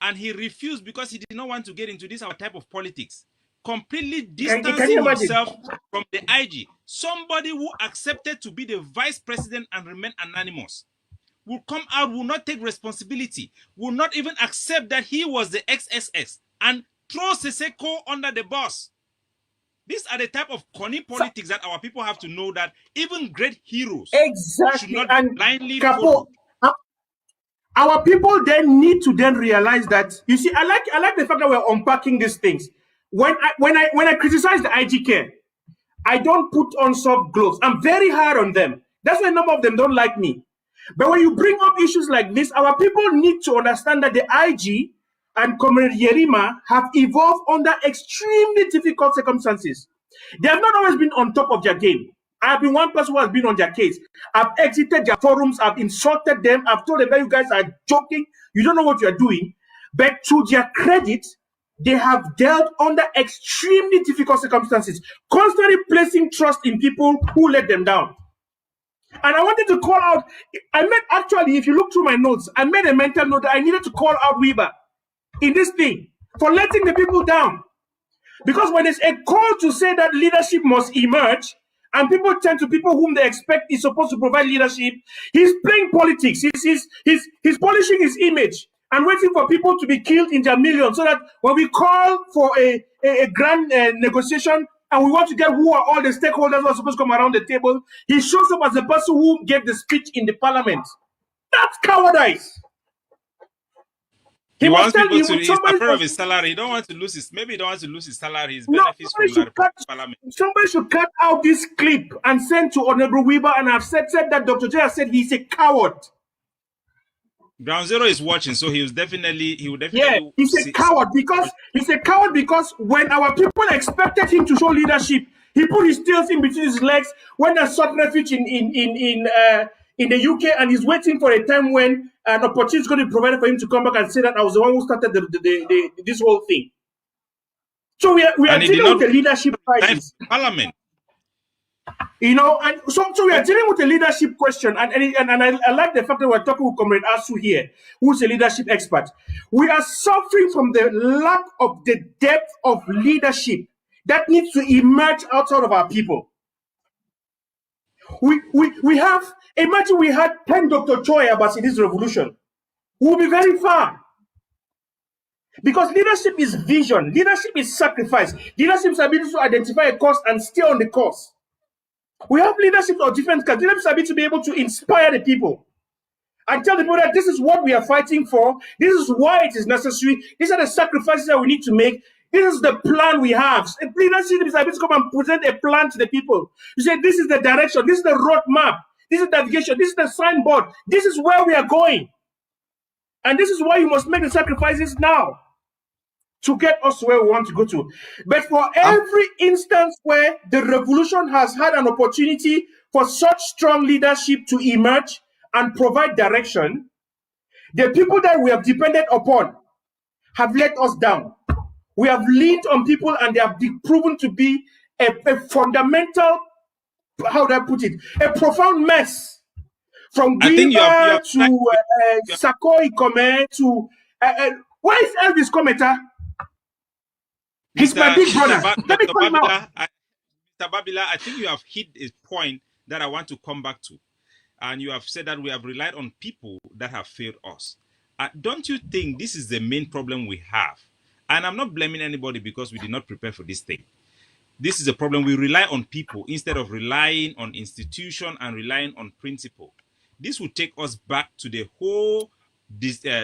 And he refused because he did not want to get into this our type of politics. Completely distancing himself from the IG. Somebody who accepted to be the vice president and remain anonymous will come out, will not take responsibility, will not even accept that he was the XSS and throw Seseko under the bus. These are the type of corny politics that our people have to know that even great heroes should not blindly follow. Our people then need to then realize that, you see, I like the fact that we're unpacking these things. When I criticize the IGK, I don't put on soft gloves. I'm very hard on them. That's why a number of them don't like me. But when you bring up issues like this, our people need to understand that the IG and Comrade Yerima have evolved under extremely difficult circumstances. They have not always been on top of their game. I have been one person who has been on their case. I've exited their forums, I've insulted them, I've told them that you guys are joking, you don't know what you're doing. But to their credit, they have dealt under extremely difficult circumstances, constantly placing trust in people who let them down. And I wanted to call out, actually, if you look through my notes, I made a mental note that I needed to call out Weber in this thing for letting the people down. Because when there's a call to say that leadership must emerge, and people turn to people whom they expect is supposed to provide leadership, he's playing politics. He's polishing his image and waiting for people to be killed in their millions, so that when we call for a grand negotiation and we want to get who are all the stakeholders who are supposed to come around the table, he shows up as the person who gave the speech in the parliament. That's cowardice. He wants people to. He's afraid of his salary. He don't want to lose his. Maybe he don't want to lose his salary. His benefits from the parliament. Somebody should cut out this clip and send to Honorable Weber. And I've said that Dr. J has said he's a coward. Ground Zero is watching, so he will definitely. Yeah, he's a coward because when our people expected him to show leadership, he put his tails in between his legs, went and sought refuge in the UK, and he's waiting for a time when an opportunity is going to be provided for him to come back and say that I was the one who started this whole thing. So we are dealing with a leadership crisis. Parliament. You know, and so we are dealing with a leadership question, and I like the fact that we're talking with Comrade ASU here, who's a leadership expert. We are suffering from the lack of the depth of leadership that needs to emerge outside of our people. We have, imagine we had 10 Dr. Choyabas in this revolution. We'll be very far. Because leadership is vision, leadership is sacrifice, leadership is ability to identify a course and stay on the course. We have leadership of different kinds. Leadership is ability to be able to inspire the people and tell the people that this is what we are fighting for, this is why it is necessary, these are the sacrifices that we need to make. This is the plan we have. Leadership is able to come and present a plan to the people. You say, this is the direction, this is the roadmap, this is navigation, this is the signboard, this is where we are going. And this is why you must make the sacrifices now to get us to where we want to go to. But for every instance where the revolution has had an opportunity for such strong leadership to emerge and provide direction, the people that we have depended upon have let us down. We have leaned on people and they have proven to be a fundamental, how do I put it, a profound mess. From Guiba to Sakoi Kome to, where is Elvis Kometa? He's my big brother. Mr. Babila, I think you have hit a point that I want to come back to. And you have said that we have relied on people that have failed us. Don't you think this is the main problem we have? And I'm not blaming anybody because we did not prepare for this thing. This is a problem. We rely on people instead of relying on institution and relying on principle. This will take us back to the whole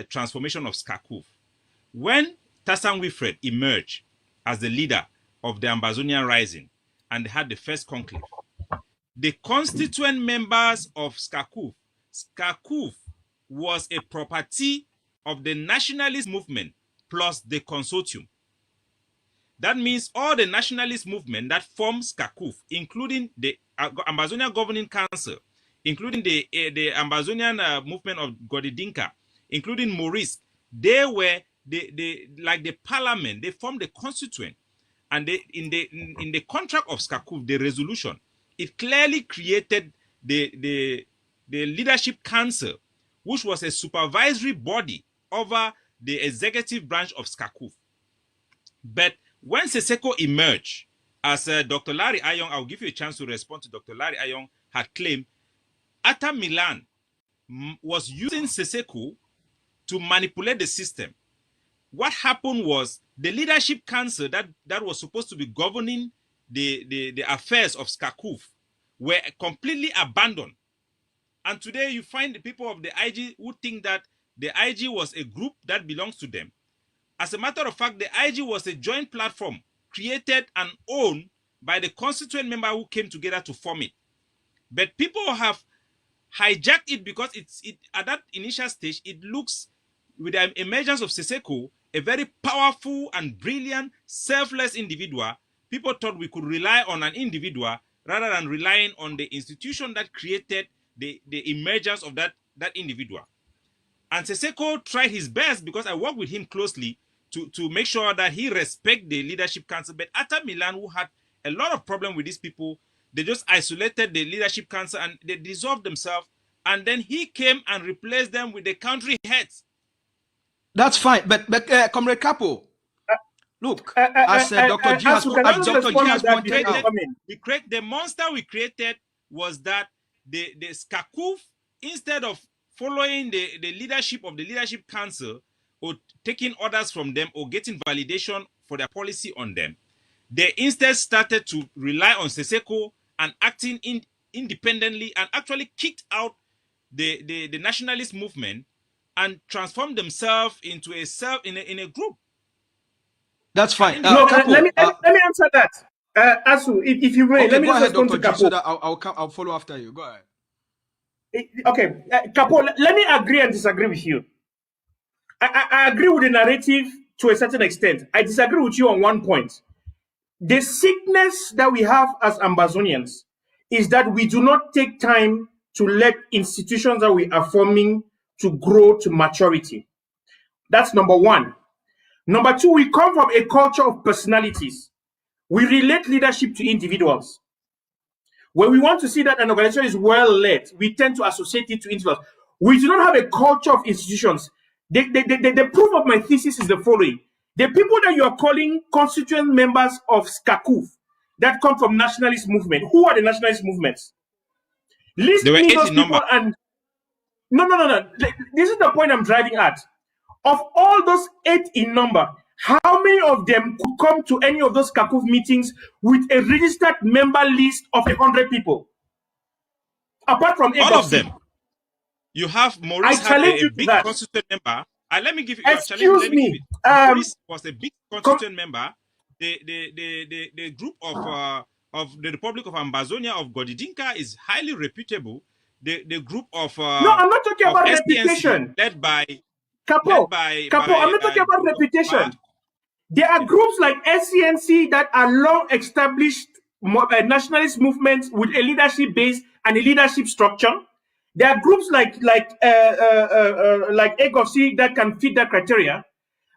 transformation of Skakuf. When Tassan Wilfred emerged as the leader of the Ambazonian Rising and they had the first conclave, the constituent members of Skakuf was a property of the nationalist movement plus the consortium. That means all the nationalist movement that forms Skakuf, including the Ambazonian Governing Council, including the Ambazonian movement of Godidinka, including Maurice, they were like the parliament. They formed the constituent, and in the contract of Skakuf, the resolution, it clearly created the leadership council, which was a supervisory body over the executive branch of Skakuf. But when Seseko emerged, as Dr. Larry Ayong, I'll give you a chance to respond to Dr. Larry Ayong, had claimed, Atta Milan was using Seseko to manipulate the system. What happened was the leadership council that was supposed to be governing the affairs of Skakuf were completely abandoned. And today you find the people of the IG who think that the IG was a group that belongs to them. As a matter of fact, the IG was a joint platform created and owned by the constituent member who came together to form it. But people have hijacked it because at that initial stage, it looks, with the emergence of Seseko, a very powerful and brilliant, selfless individual. People thought we could rely on an individual rather than relying on the institution that created the emergence of that individual. And Seseko tried his best, because I worked with him closely, to make sure that he respect the leadership council. But Atta Milan, who had a lot of problem with these people, they just isolated the leadership council and they dissolved themselves. And then he came and replaced them with the country heads. That's fine, but Comrade Capo, look, as Dr. G has pointed out, the monster we created was that the SCACUF, instead of following the leadership of the leadership council or taking orders from them or getting validation for their policy on them, they instead started to rely on Seseko and acting independently, and actually kicked out the nationalist movement and transformed themselves into in a group. That's fine. Let me answer that. Asu, if you may, okay, let me go ahead, respond Dr. to G, so Capo. that I'll follow after you. Go ahead. Okay, Capo, let me agree and disagree with you. I agree with the narrative to a certain extent. I disagree with you on one point. The sickness that we have as Ambazonians is that we do not take time to let institutions that we are forming to grow to maturity. That's number one. Number two, we come from a culture of personalities. We relate leadership to individuals. When we want to see that an organization is well led, we tend to associate it to individuals. We do not have a culture of institutions. The proof of my thesis is the following. The people that you are calling constituent members of SCACUF that come from nationalist movement, who are the nationalist movements? List me those people and... No. This is the point I'm driving at. Of all those 8 in number, how many of them could come to any of those SCACUF meetings with a registered member list of 100 people? Apart from all of them. You have Maurice had a big constituent member. Let me give you. Excuse me. Maurice was a big constituent member. The group of the Republic of Ambazonia of Godidinka is highly reputable. The group of no, I'm not talking about reputation. Led by Capo, I'm not talking about reputation. There are groups like SCNC that are long-established nationalist movements with a leadership base and a leadership structure. There are groups like EGOC that can fit that criteria.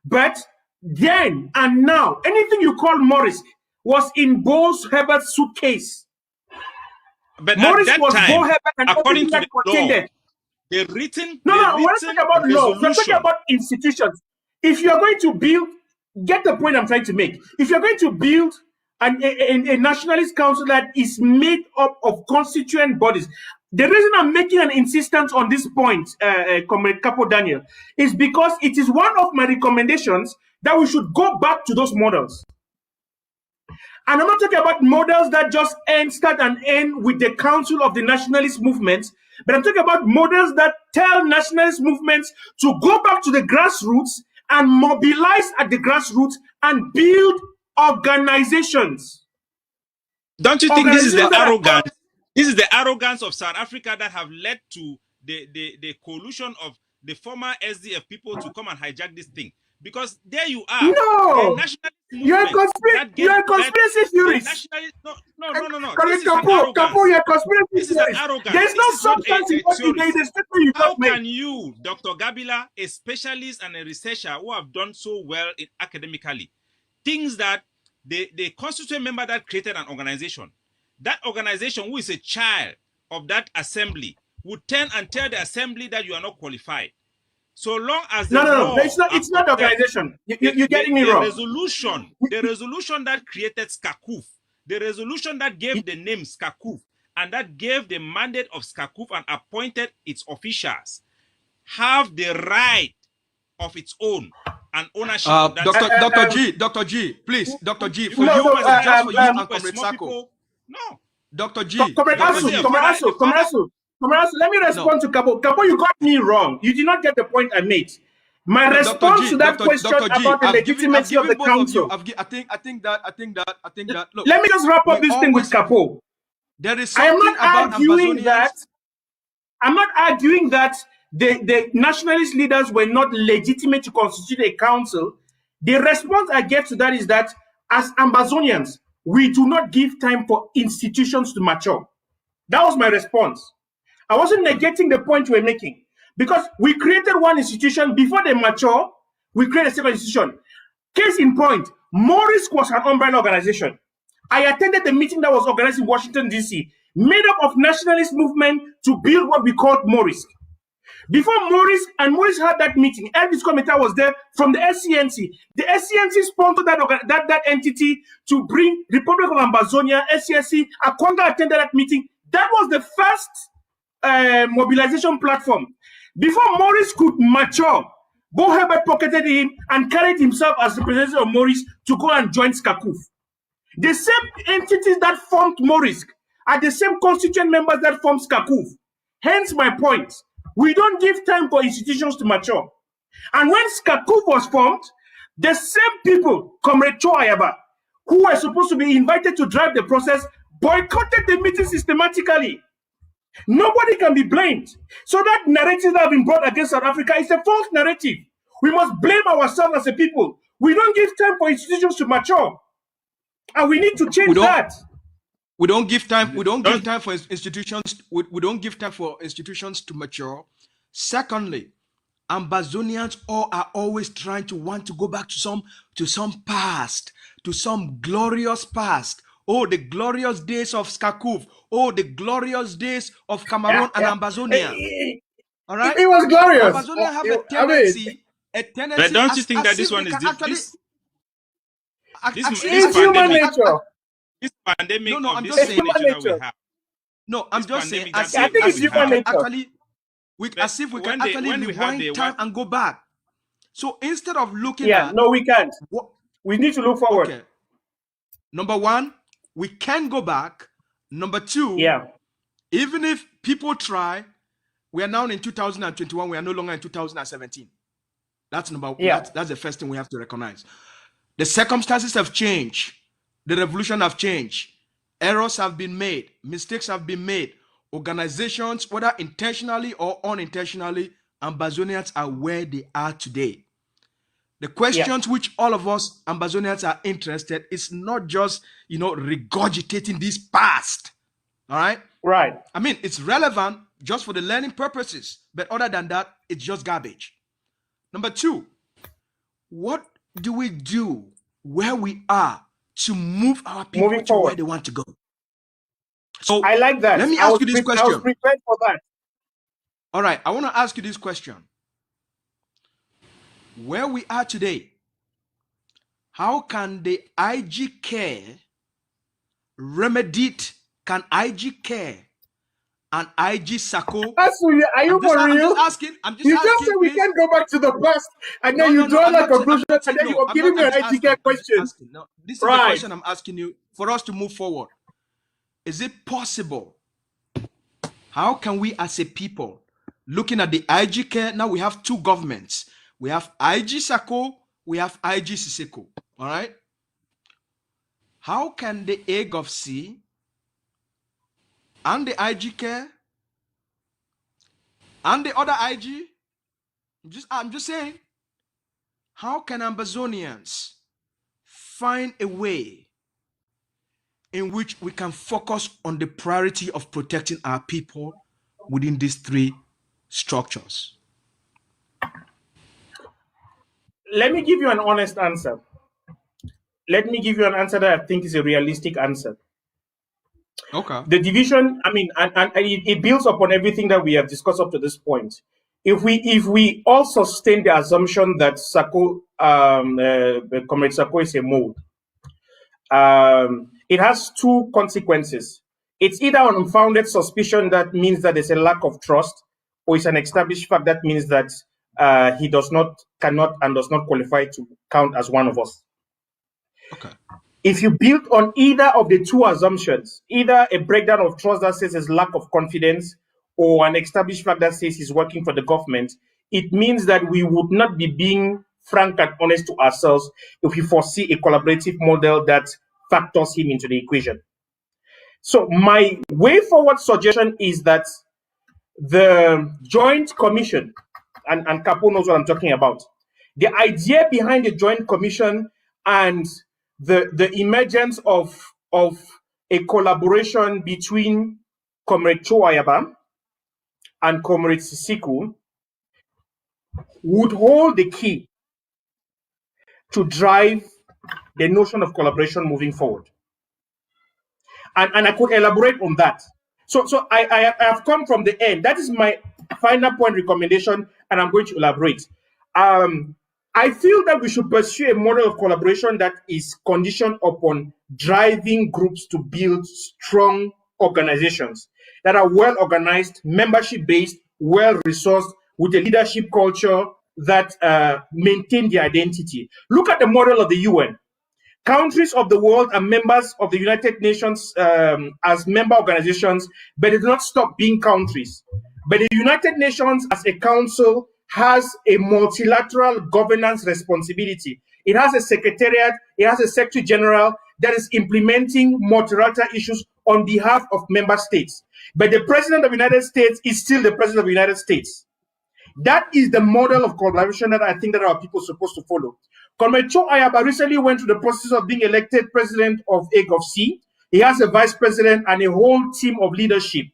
But then and now, anything you call Morris was in Bose Herbert's suitcase. But Morris at that was time, Herbert, and according to the law, we're not talking about law. We're talking about institutions. If you are going to build, get the point I'm trying to make. If you're going to build a nationalist council that is made up of constituent bodies, the reason I'm making an insistence on this point, Comrade Capo Daniel, is because it is one of my recommendations that we should go back to those models. And I'm not talking about models that just start and end with the Council of the Nationalist Movements, but I'm talking about models that tell nationalist movements to go back to the grassroots and mobilize at the grassroots and build organizations. Don't you think this is the arrogance? This is the arrogance of South Africa that have led to the collusion of the former SDF people to come and hijack this thing. Because there you are. No, you're a conspiracy theorist. No. Capo, you're a conspiracy theorist. This is an arrogance. There's no substance in what you made. How can you, Dr. Gabila, a specialist and a researcher who have done so well academically, things that the constituent member that created an organization, that organization who is a child of that assembly, would turn and tell the assembly that you are not qualified? So long as no, it's not organization. You're getting me wrong. The resolution that created SCACUF, the resolution that gave the name SCACUF, and that gave the mandate of SCACUF and appointed its officials, have the right of its own and ownership. Dr. G, please, Dr. G, for you and Comrade Sako. No. Dr. G. Comrade Asu, let me respond to Capo. Capo, you got me wrong. You did not get the point I made. My response to that question about the legitimacy of the council. I think that. Look, let me just wrap up this thing with Capo. There is I am something not about arguing that. I'm not arguing that the nationalist leaders were not legitimate to constitute a council. The response I get to that is that as Ambazonians, we do not give time for institutions to mature. That was my response. I wasn't negating the point we're making, because we created one institution. Before they mature, we create a second institution. Case in point, Morisk was an umbrella organization. I attended the meeting that was organized in Washington, D.C., made up of nationalist movement to build what we called Morisk. Before Morisk had that meeting, Elvis Cometa was there from the SCNC. The SCNC sponsored that entity to bring Republic of Ambazonia, SCNC. Akwanga attended that meeting. That was the first mobilization platform. Before Morisk could mature, Bo Herbert pocketed him and carried himself as representative of Morisk to go and join SCACUF. The same entities that formed Morisk are the same constituent members that formed SCACUF. Hence my point. We don't give time for institutions to mature. And when SCACUF was formed, the same people, Comrade Cho Ayaba, who were supposed to be invited to drive the process, boycotted the meeting systematically. Nobody can be blamed. So that narrative that has been brought against South Africa is a false narrative. We must blame ourselves as a people. We don't give time for institutions to mature. And we need to change that. We don't give time. We don't give time for institutions. We don't give time for institutions to mature. Secondly, Ambazonians are always trying to want to go back to some past, to some glorious past. Oh, the glorious days of SCACUF. Oh, the glorious days of Cameroon and Ambazonia. All right, it was glorious. Ambazonia have a tendency. But don't you think that this one is this human nature. This pandemic no, I'm this just saying nature we have. No, I'm just saying, I think it's human nature. As if we can actually rewind time and go back. So instead of looking at... no, we can't. We need to look forward. Okay. Number one, we can go back. Number two, even if people try, we are now in 2021, we are no longer in 2017. That's number one. That's the first thing we have to recognize. The circumstances have changed. The revolution have changed. Errors have been made. Mistakes have been made. Organizations, whether intentionally or unintentionally, Ambazonians are where they are today. The questions which all of us Ambazonians are interested is not just, regurgitating this past. All right? Right. I mean, it's relevant just for the learning purposes. But other than that, it's just garbage. Number two, what do we do where we are to move our people to where they want to go? So I like that. Let me ask you this question. I was prepared for that. All right, I want to ask you this question. Where we are today, how can the IG care remedy it? Can IG care and IG SACO? Are you for real? I'm just you asking, just said we can't go back to the past, and then you draw a conclusion, and then you're giving me an IG care question. No, this is the question I'm asking you for us to move forward. Is it possible? How can we as a people, looking at the IG care, now we have two governments. We have IG SACO, we have IG Siseko. All right? How can the AGOVC and the IG care and the other IG, I'm just saying, how can Ambazonians find a way in which we can focus on the priority of protecting our people within these three structures? Let me give you an honest answer. Let me give you an answer that I think is a realistic answer. Okay. The division, and it builds upon everything that we have discussed up to this point. If we all sustain the assumption that SACO, Comrade SACO is a mold, it has two consequences. It's either an unfounded suspicion that means that there's a lack of trust, or it's an established fact that means that he cannot and does not qualify to count as one of us. Okay. If you build on either of the two assumptions, either a breakdown of trust that says there's lack of confidence, or an established fact that says he's working for the government, it means that we would not be being frank and honest to ourselves if we foresee a collaborative model that factors him into the equation. So my way forward suggestion is that the Joint Commission, and CAPO knows what I'm talking about. The idea behind the Joint Commission and the emergence of a collaboration between Comrade Choayaba and Comrade Sisiku would hold the key to drive the notion of collaboration moving forward. And I could elaborate on that. So I have come from the end. That is my final point recommendation, and I'm going to elaborate. I feel that we should pursue a model of collaboration that is conditioned upon driving groups to build strong organizations that are well organized, membership based, well resourced, with a leadership culture that maintain their identity. Look at the model of the UN. Countries of the world are members of the United Nations as member organizations, but they do not stop being countries. But the United Nations as a council has a multilateral governance responsibility. It has a secretariat, it has a secretary general that is implementing multilateral issues on behalf of member states. But the president of the United States is still the president of the United States. That is the model of collaboration that I think that our people are supposed to follow. Comrade Cho Ayaba recently went through the process of being elected president of AGOFC. He has a vice president and a whole team of leadership.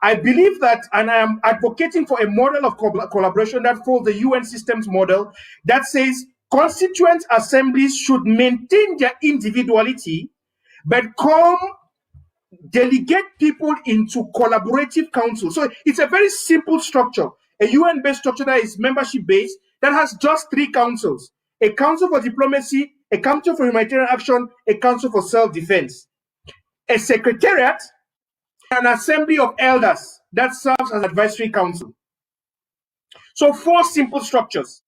I believe that, and I am advocating for a model of collaboration that follows the UN systems model that says constituent assemblies should maintain their individuality, but come delegate people into collaborative councils. So it's a very simple structure, a UN-based structure that is membership-based, that has just 3 councils: a council for diplomacy, a council for humanitarian action, a council for self-defense, a secretariat, an assembly of elders that serves as advisory council. So 4 simple structures.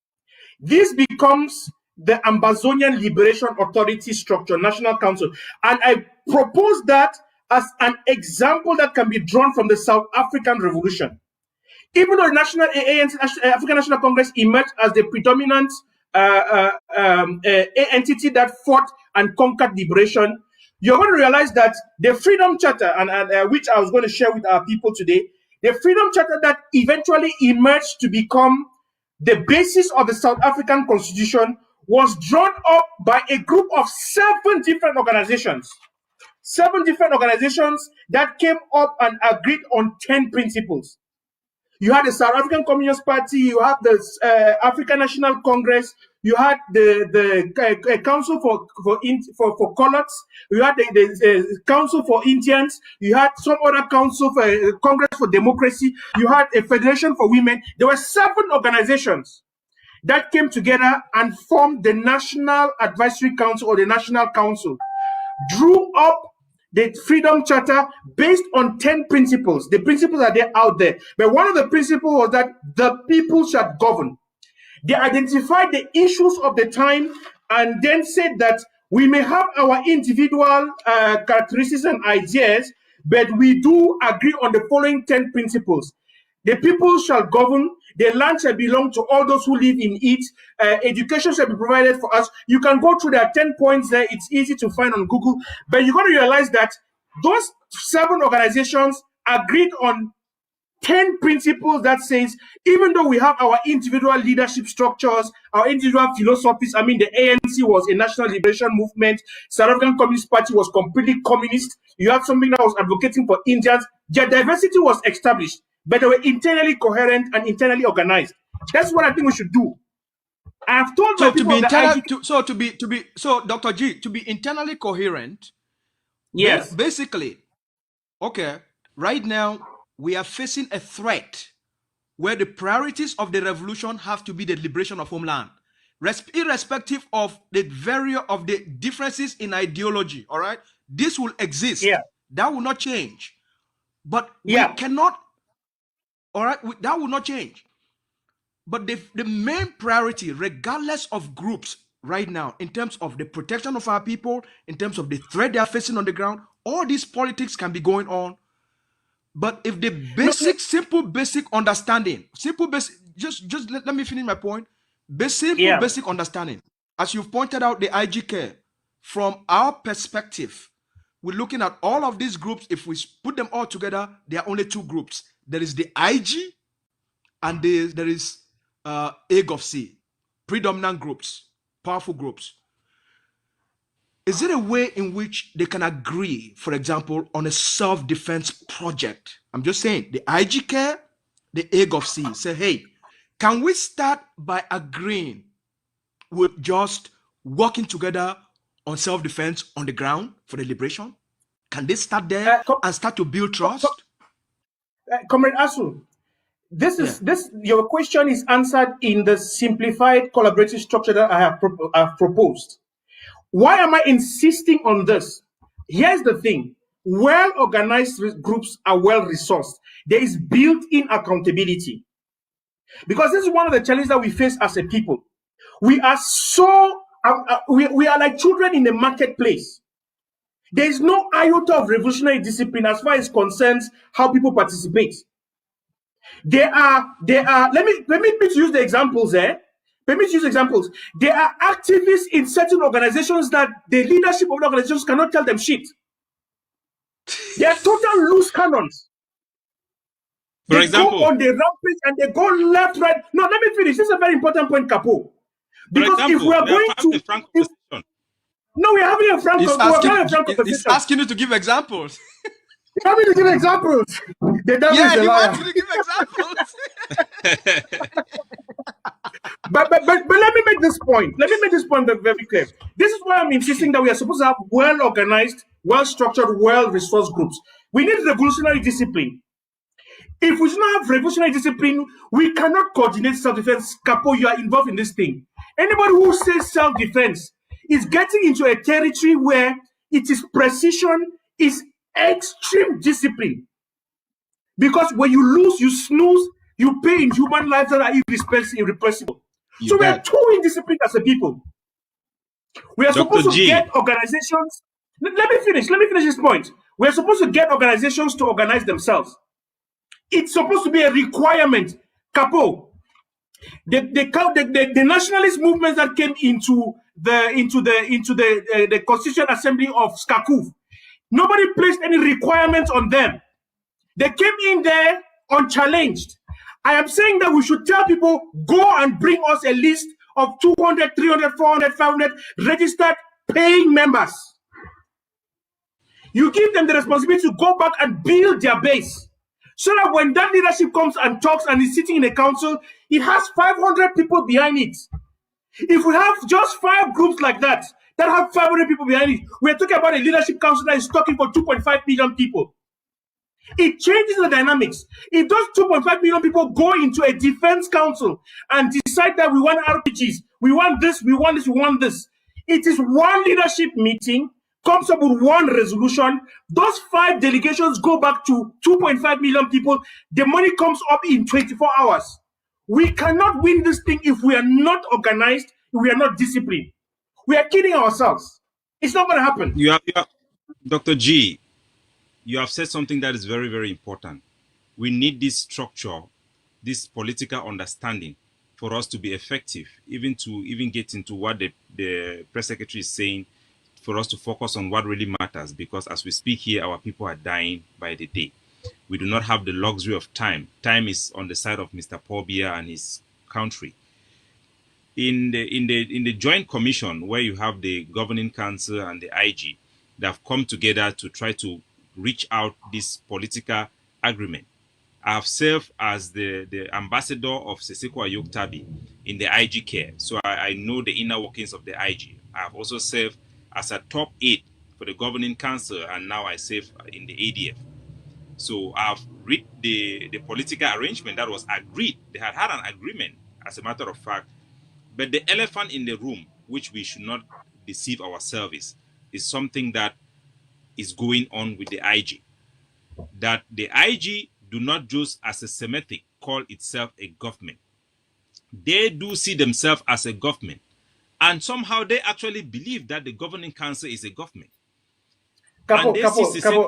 This becomes the Ambazonian Liberation Authority structure, National Council. And I propose that as an example that can be drawn from the South African Revolution. Even though the National ANC, African National Congress, emerged as the predominant entity that fought and conquered liberation, you're going to realize that the Freedom Charter, and which I was going to share with our people today, the Freedom Charter that eventually emerged to become the basis of the South African Constitution, was drawn up by a group of 7 different organizations. 7 different organizations that came up and agreed on 10 principles. You had the South African Communist Party, you had the African National Congress, you had the Council for Colots, you had the Council for Indians, you had some other council for Congress for Democracy, you had a Federation for Women. There were 7 organizations that came together and formed the National Advisory Council, or the National Council, drew up the Freedom Charter based on 10 principles. The principles are there out there. But one of the principles was that the people shall govern. They identified the issues of the time and then said that we may have our individual characteristics and ideas, but we do agree on the following 10 principles. The people shall govern, the land shall belong to all those who live in it, education shall be provided for us. You can go through their 10 points there, it's easy to find on Google, but you're going to realize that those 7 organizations agreed on 10 principles that says, even though we have our individual leadership structures, our individual philosophies, I mean, the ANC was a national liberation movement, South African Communist Party was completely communist, you have something that was advocating for Indians, their diversity was established, but they were internally coherent and internally organized. That's what I think we should do. I've told my people so Dr. G, to be internally coherent, yes, basically, okay, right now we are facing a threat where the priorities of the revolution have to be the liberation of homeland, irrespective of the differences in ideology. All right, this will exist. Yeah. That will not change. But we cannot. All right, that will not change. But the main priority, regardless of groups right now, in terms of the protection of our people, in terms of the threat they are facing on the ground, all these politics can be going on. But if the simple basic understanding, just let me finish my point. Basic understanding, as you've pointed out, the IGK, from our perspective, we're looking at all of these groups. If we put them all together, there are only 2 groups. there is the IG, and there is AGOVC, predominant groups, powerful groups. Is there a way in which they can agree, for example, on a self-defense project? I'm just saying, the IG care, the AGOVC say, hey, can we start by agreeing with just working together on self-defense on the ground for the liberation? Can they start there and start to build trust? Comrade Asu, your question is answered in the simplified collaborative structure that I have proposed. Why am I insisting on this? Here's the thing. Well-organized groups are well-resourced. There is built-in accountability. Because this is one of the challenges that we face as a people. We are we are like children in the marketplace. There is no iota of revolutionary discipline as far as concerns how people participate. There are, let me use the examples there. Let me use examples. There are activists in certain organizations that the leadership of the organizations cannot tell them shit. They are total loose cannons. They go on the rampage and they go left, right. No, let me finish. This is a very important point, Capo. Because if we are going to... No, we are having a frank conversation. He's asking you to give examples. He's having to give examples. The devil is a liar. He wants you to give examples. But let me make this point. Let me make this point very clear. This is why I'm insisting that we are supposed to have well-organized, well-structured, well-resourced groups. We need revolutionary discipline. If we do not have revolutionary discipline, we cannot coordinate self-defense. Capo, you are involved in this thing. Anybody who says self-defense is getting into a territory where it is precision, is extreme discipline. Because when you lose, you snooze, you pay in human lives that are irrepressible. So we are too indisciplined as a people. We are supposed to get organizations. Let me finish this point. We are supposed to get organizations to organize themselves. It's supposed to be a requirement. Capo, the nationalist movements that came into the Constituent Assembly of Skakuf, nobody placed any requirements on them. They came in there unchallenged. I am saying that we should tell people, go and bring us a list of 200, 300, 400, 500 registered paying members. You give them the responsibility to go back and build their base. So that when that leadership comes and talks and is sitting in a council, it has 500 people behind it. If we have just 5 groups like that have 500 people behind it, we're talking about a leadership council that is talking for 2.5 million people. It changes the dynamics. If those 2.5 million people go into a defense council and decide that we want RPGs, we want this, we want this, we want this, it is one leadership meeting, comes up with one resolution. Those 5 delegations go back to 2.5 million people. The money comes up in 24 hours. We cannot win this thing if we are not organized, if we are not disciplined. We are kidding ourselves. It's not going to happen. Dr. G, you have said something that is very, very important. We need this structure, this political understanding for us to be effective, even get into what the press secretary is saying, for us to focus on what really matters, because as we speak here, our people are dying by the day. We do not have the luxury of time. Time is on the side of Mr. Paul Biya and his country. In the joint commission where you have the governing council and the IG, they have come together to try to reach out this political agreement. I have served as the ambassador of Seseko Ayok Tabi in the IG care, so I know the inner workings of the IG. I have also served as a top aide for the governing council, and now I serve in the ADF. So I've read the political arrangement that was agreed. They had an agreement, as a matter of fact. But the elephant in the room, which we should not deceive ourselves, is something that is going on with the IG. That the IG do not just as a Semitic call itself a government. They do see themselves as a government. And somehow they actually believe that the governing council is a government. Capo,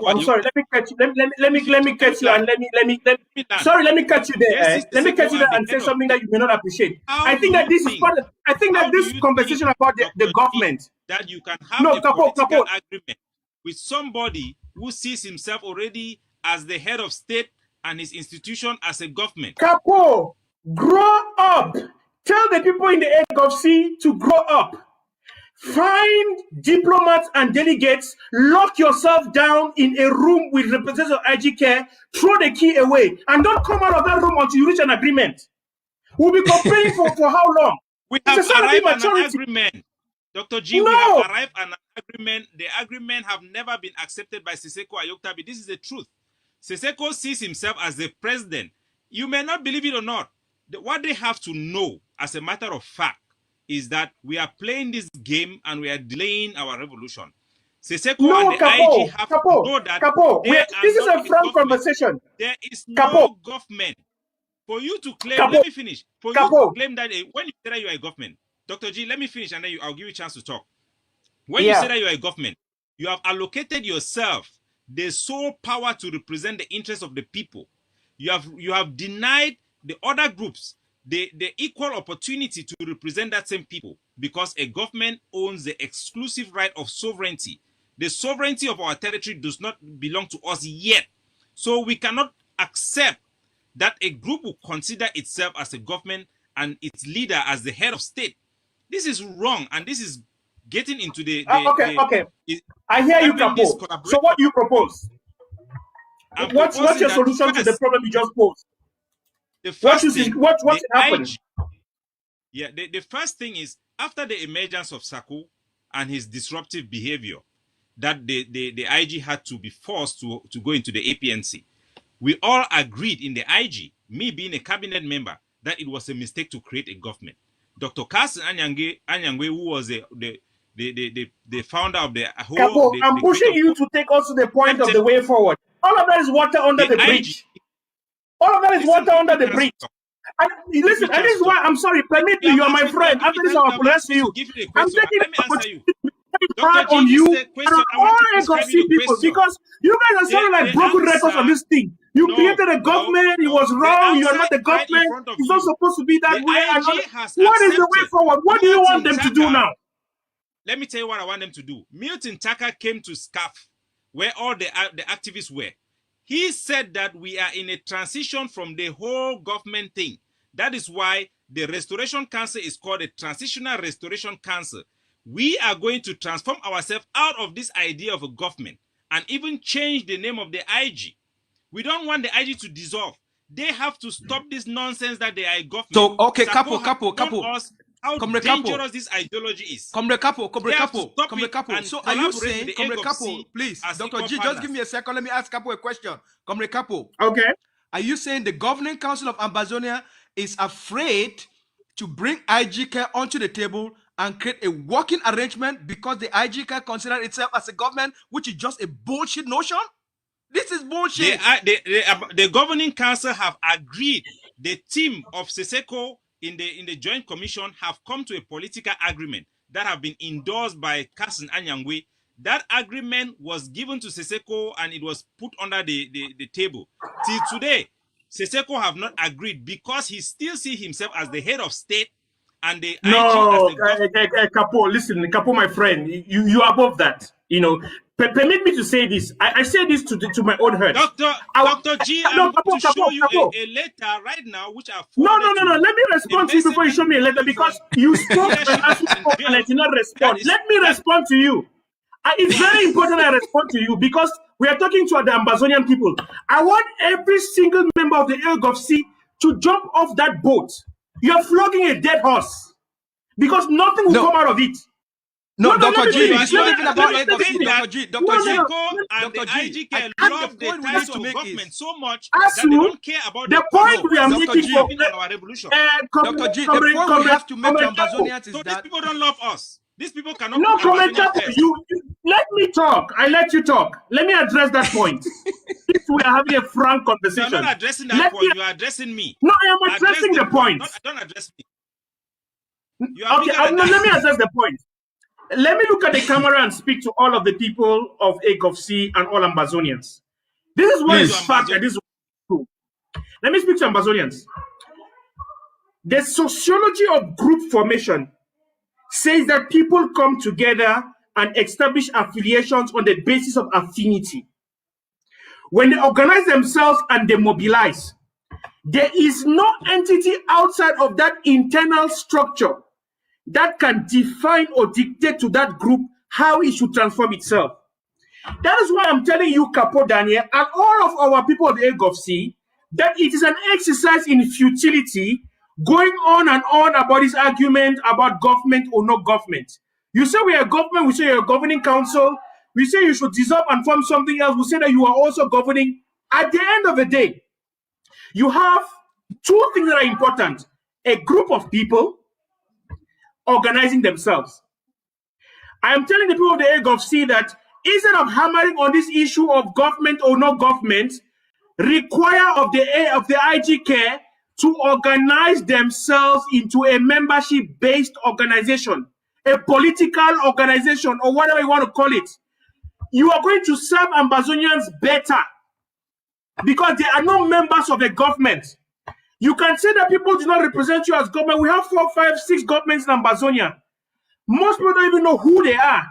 I'm sorry. Let me catch you. Let me catch you and let me catch you there. Let me catch you there and say something that you may not appreciate. I think that this is part of. I think that this conversation about the government that you can have a political agreement with somebody who sees himself already as the head of state and his institution as a government. Capo, grow up. Tell the people in the AGOC to grow up. Find diplomats and delegates, lock yourself down in a room with representatives of IGK, throw the key away, and don't come out of that room until you reach an agreement. We'll be complaining for how long? We have arrived at an agreement. Dr. G, we have arrived at an agreement. The agreement have never been accepted by Siseko Ayoktabi. This is the truth. Siseko sees himself as the president. You may not believe it or not. What they have to know, as a matter of fact, is that we are playing this game and we are delaying our revolution. Siseko and the IG have to know that this is a frank conversation. There is no government. For you to claim, let me finish. For you to claim that when you say that you are a government, Dr. G, let me finish and then I'll give you a chance to talk. When you say that you are a government, you have allocated yourself the sole power to represent the interests of the people. You have denied the other groups the equal opportunity to represent that same people, because a government owns the exclusive right of sovereignty. The sovereignty of our territory does not belong to us yet. So we cannot accept that a group will consider itself as a government and its leader as the head of state. This is wrong, and this is getting into the okay. I hear you, Capo. So what do you propose? What's your solution to the problem you just posed? The first thing, what's happening? The first thing is, after the emergence of Sako and his disruptive behavior, that the IG had to be forced to go into the APNC. We all agreed in the IG, me being a cabinet member, that it was a mistake to create a government. Dr. Carson Anyangwe, who was the founder of the whole... Capo, I'm pushing you to take us to the point of the way forward. All of that is water under the bridge. All of that is water under the bridge. And listen, and this is why I'm sorry, permit me, you are my friend. After this, I'll bless you. I'm taking the opportunity to be hard on you and all AGOC people, because you guys are sounding like broken records on this thing. You created a government, it was wrong, you are not the government, it's not supposed to be that way. What is the way forward? What do you want them to do now? Let me tell you what I want them to do. Milton Tucker came to SCAF, where all the activists were. He said that we are in a transition from the whole government thing. That is why the Restoration Council is called a Transitional Restoration Council. We are going to transform ourselves out of this idea of a government and even change the name of the IG. We don't want the IG to dissolve. They have to stop this nonsense that they are a government. So, okay, Capo. How dangerous this ideology is. Capo. So are you saying, Capo, please, Dr. G, just give me a second. Let me ask Capo a question. Capo. Okay. Are you saying the Governing Council of Ambazonia is afraid to bring IGK onto the table and create a working arrangement because the IGK consider itself as a government, which is just a bullshit notion? This is bullshit. The Governing Council have agreed. The team of Siseko in the Joint Commission have come to a political agreement that have been endorsed by Carson Anyangwe. That agreement was given to Siseko and it was put under the table. Till today, Siseko have not agreed because he still sees himself as the head of state and the Capo, listen, Capo, my friend, you are above that. You know, permit me to say this. I say this to my own hurt. Dr. G, I'm going to show you a letter right now, which I No. Let me respond to you before you show me a letter, because you spoke and I did not respond. Let me respond to you. It's very important I respond to you, because we are talking to the Ambazonian people. I want every single member of the AGOC to jump off that boat. You're flogging a dead horse, because nothing will come out of it. No, Dr. G, it's not even about AGOC, Dr. G. Dr. G, and the IGK love the ties of government so much that they don't care about the point we are making for our revolution. Dr. G, the point we have to make to Ambazonians is that these people don't love us. These people cannot. No, you let me talk. I let you talk. Let me address that point. Since we are having a frank conversation. You're not addressing that point. You are addressing me. No, I am addressing the point. Don't address me. Okay, let me address the point. Let me look at the camera and speak to all of the people of AGOC and all Ambazonians. This is what is fact and this is what is true. Let me speak to Ambazonians. The sociology of group formation says that people come together and establish affiliations on the basis of affinity. when they organize themselves and they mobilize, there is no entity outside of that internal structure that can define or dictate to that group how it should transform itself. That is why I'm telling you, Capo Daniel, and all of our people of the AGOVC, that it is an exercise in futility going on and on about this argument about government or no government. You say we are government, we say you're a governing council, we say you should dissolve and form something else, we say that you are also governing. At the end of the day, you have two things that are important: a group of people organizing themselves. I am telling the people of the AGOVC that instead of hammering on this issue of government or no government, require of the IGK to organize themselves into a membership-based organization, a political organization, or whatever you want to call it. You are going to serve Ambazonians better because they are not members of a government. You can say that people do not represent you as government. We have 4, 5, 6 governments in Ambazonia. Most people don't even know who they are.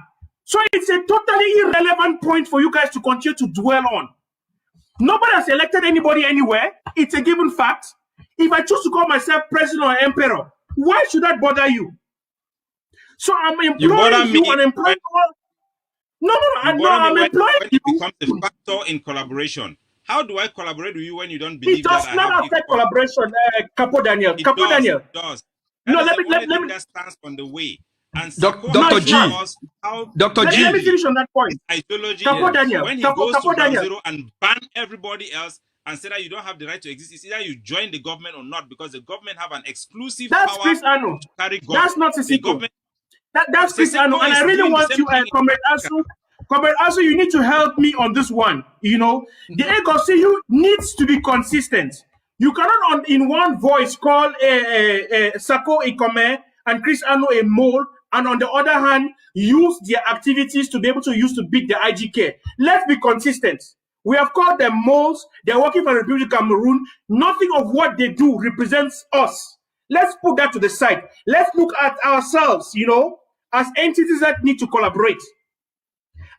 So it's a totally irrelevant point for you guys to continue to dwell on. Nobody has elected anybody anywhere. It's a given fact. If I choose to call myself president or emperor, why should that bother you? So I'm employing you and employing all. No, I'm employing you. It becomes a factor in collaboration. How do I collaborate with you when you don't believe that? It does not affect collaboration, Capo Daniel. Capo Daniel. It does. No, let me. That stands on the way. And Dr. G. Dr. G. Let me finish on that point. Ideology. Capo Daniel. When he goes to ground zero and ban everybody else and say that you don't have the right to exist, it's either you join the government or not, because the government have an exclusive power to carry government. That's not Sisiko. That's Chris Ano, and I really want you, Comrade Asu, you need to help me on this one. You know, the AGOVC needs to be consistent. You cannot, in one voice, call Sako Ikome and Chris Ano a mole, and on the other hand, use their activities to be able to use to beat the IGK. Let's be consistent. We have called them moles. They're working for the Republic of Cameroon. Nothing of what they do represents us. Let's put that to the side. Let's look at ourselves, you know, as entities that need to collaborate.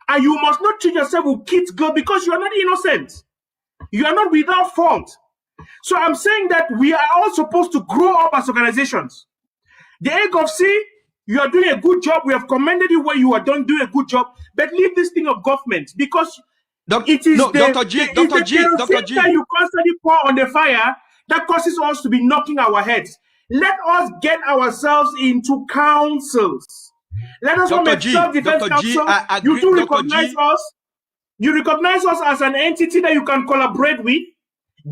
And you must not treat yourself with kids' gloves because you are not innocent. You are not without fault. So I'm saying that we are all supposed to grow up as organizations. The AGOVC, you are doing a good job. We have commended you where you are doing a good job. But leave this thing of government, because it is Dr. G. that you constantly pour on the fire that causes us to be knocking our heads. Let us get ourselves into councils. Let us form a self-defense council. You do recognize us. You recognize us as an entity that you can collaborate with.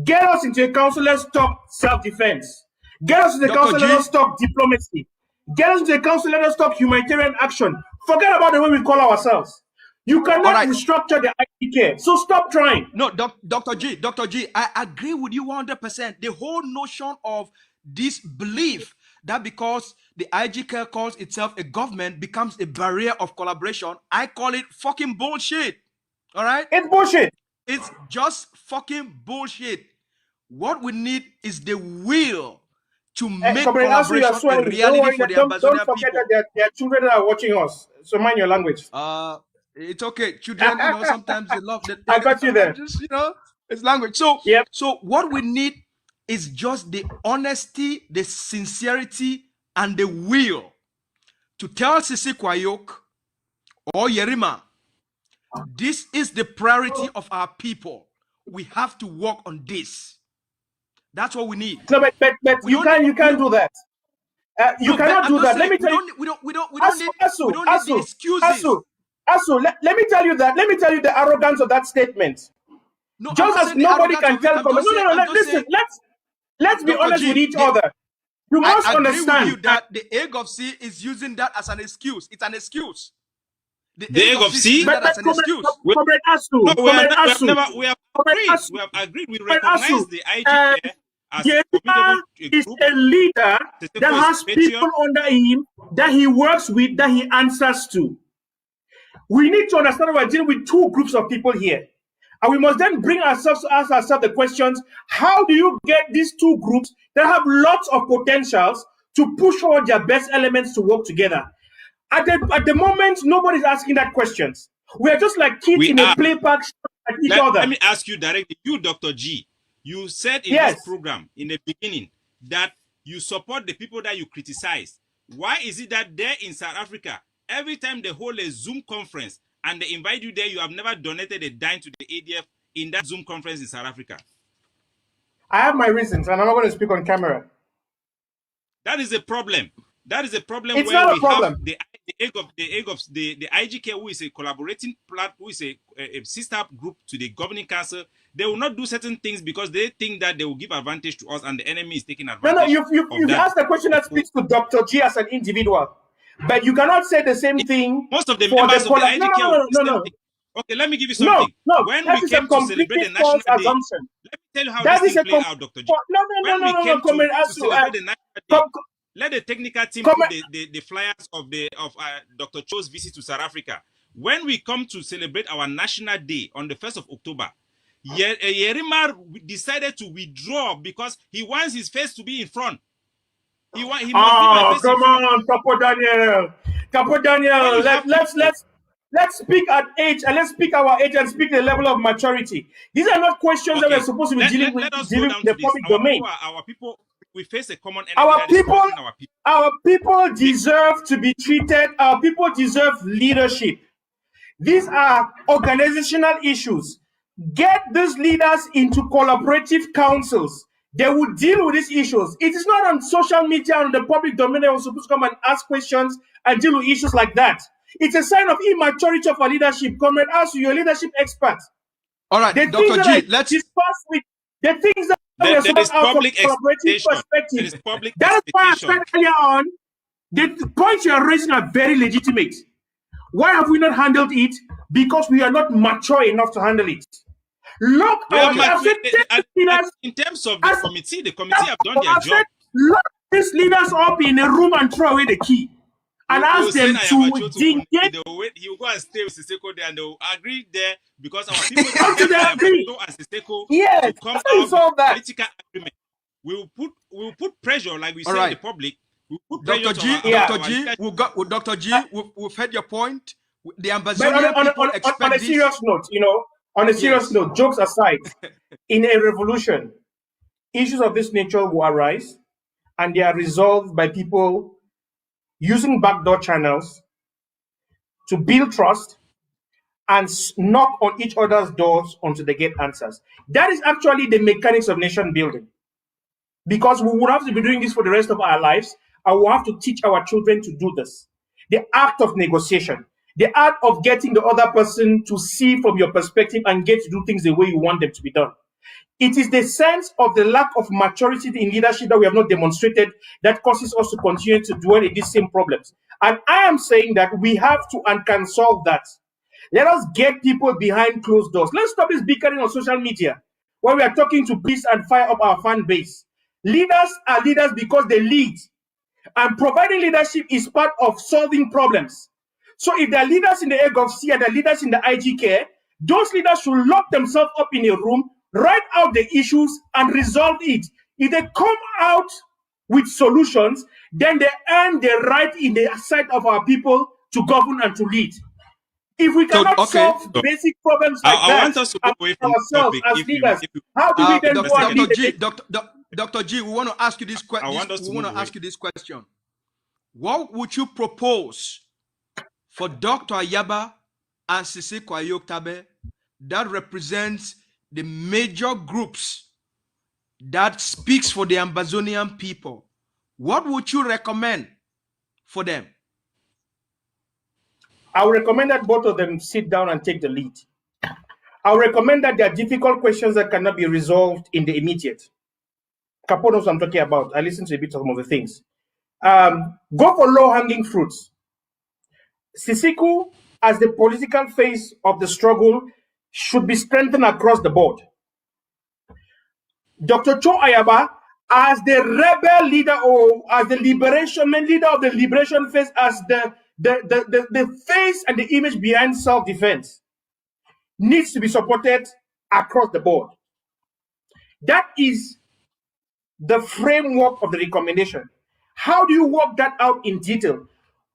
Get us into a council. Let's talk self-defense. Get us into the council. Let us talk diplomacy. Get us into the council. Let us talk humanitarian action. Forget about the way we call ourselves. You cannot restructure the IPK. So stop trying. No, Dr. G, I agree with you 100%. The whole notion of this belief that because the IGK calls itself a government becomes a barrier of collaboration, I call it fucking bullshit. All right? It's bullshit. It's just fucking bullshit. What we need is the will to make collaboration a reality for the Ambazonia people. Don't forget that there are children that are watching us. So mind your language. It's okay. Children, you know, sometimes they love that. I got you there. Just, you know, it's language. So, yep. So what we need is just the honesty, the sincerity, and the will to tell Sisi Kwayok or Yerima, this is the priority of our people. We have to work on this. That's what we need. No, but you can't do that. You cannot do that. Let me tell you. We don't need the excuses. Asu, let me tell you that. Let me tell you the arrogance of that statement. No, just as nobody can tell. Listen. Let's be honest with each other. You must understand. I agree with you that the AGOVC is using that as an excuse. It's an excuse. The AGOVC? That as an excuse. We have agreed. We recognize the IGK as is a leader that has people under him that he works with, that he answers to. We need to understand we're dealing with two groups of people here. And we must then bring ourselves to ask ourselves the questions: how do you get these two groups that have lots of potentials to push all their best elements to work together? At the moment, nobody's asking that questions. We are just like kids in a play park each other. Let me ask you directly. You, Dr. G, you said in Yes. this program in the beginning that you support the people that you criticize. Why is it that there in South Africa, every time they hold a Zoom conference and they invite you there, you have never donated a dime to the ADF in that Zoom conference in South Africa? I have my reasons, and I'm not going to speak on camera. That is a problem. That is a problem. It's where not we a problem. have the IGK, who is a collaborating who is a sister group to the governing council. They will not do certain things because they think that they will give advantage to us, and the enemy is taking advantage. No, you've asked a question that speaks to Dr. G as an individual, but you cannot say the same thing. Most of the members of the IGK no. Okay, let me give you something. No, when that we is a came to celebrate completely the National false Day, assumption. let me tell you how That this is thing a played out, Dr. G. No, To celebrate the National Day, let the technical team put the flyers of Dr. Cho's visit to South Africa. When we come to celebrate our National Day on the 1st of October, Yerima decided to withdraw because he wants his face to be in front. He must be my face come on, Capo Daniel. Capo Daniel, let's speak at age, and let's speak our age and speak the level of maturity. These are not questions that we're supposed to be dealing with the public domain. Our people, we face a common enemy. Our people deserve to be treated. Our people deserve leadership. These are organizational issues. Get these leaders into collaborative councils. They will deal with these issues. It is not on social media and the public domain that we're supposed to come and ask questions and deal with issues like that. It's a sign of immaturity of our leadership. Comrade ASU, you're a leadership expert. All right, Dr. G, let's discuss with the things that we're supposed to out of collaborative perspective. That is why I said earlier on, the points you are raising are very legitimate. Why have we not handled it? Because we are not mature enough to handle it. Look, in terms of the committee have done their job. Lock these leaders up in a room and throw away the key. And ask them to dig. He will go and stay with Siseko there, and they will agree there because our people agree. And Siseko to come out with political agreement. We will put pressure, like we say in the public. Dr. G, we've heard your point. The Ambazonian people expect on a serious note, on a serious note, jokes aside, in a revolution, issues of this nature will arise, and they are resolved by people using backdoor channels to build trust and knock on each other's doors until they get answers. That is actually the mechanics of nation building. Because we would have to be doing this for the rest of our lives, and we'll have to teach our children to do this. The act of negotiation, the art of getting the other person to see from your perspective and get to do things the way you want them to be done. It is the sense of the lack of maturity in leadership that we have not demonstrated that causes us to continue to dwell in these same problems. And I am saying that we have to and can solve that. Let us get people behind closed doors. Let's stop this bickering on social media when we are talking to peace and fire up our fan base. Leaders are leaders because they lead. And providing leadership is part of solving problems. So if there are leaders in the AGOVC and there are leaders in the IGK, those leaders should lock themselves up in a room, write out the issues, and resolve it. If they come out with solutions, then they earn the right in the sight of our people to govern and to lead. If we cannot solve basic problems like that, I want us to go away from ourselves topic, as leaders, how do we then go and lead? Dr. G, we want to ask you this question. What would you propose for Dr. Ayaba and Siseko Ayoktabe that represents the major groups that speaks for the Ambazonian people? What would you recommend for them? I would recommend that both of them sit down and take the lead. I would recommend that there are difficult questions that cannot be resolved in the immediate. CAPO knows what I'm talking about. I listened to a bit of some of the things. Go for low-hanging fruits. Siseko, as the political face of the struggle, should be strengthened across the board. Dr. Cho Ayaba, as the rebel leader or as the leader of the liberation face, as the face and the image behind self-defense, needs to be supported across the board. That is the framework of the recommendation. How do you work that out in detail?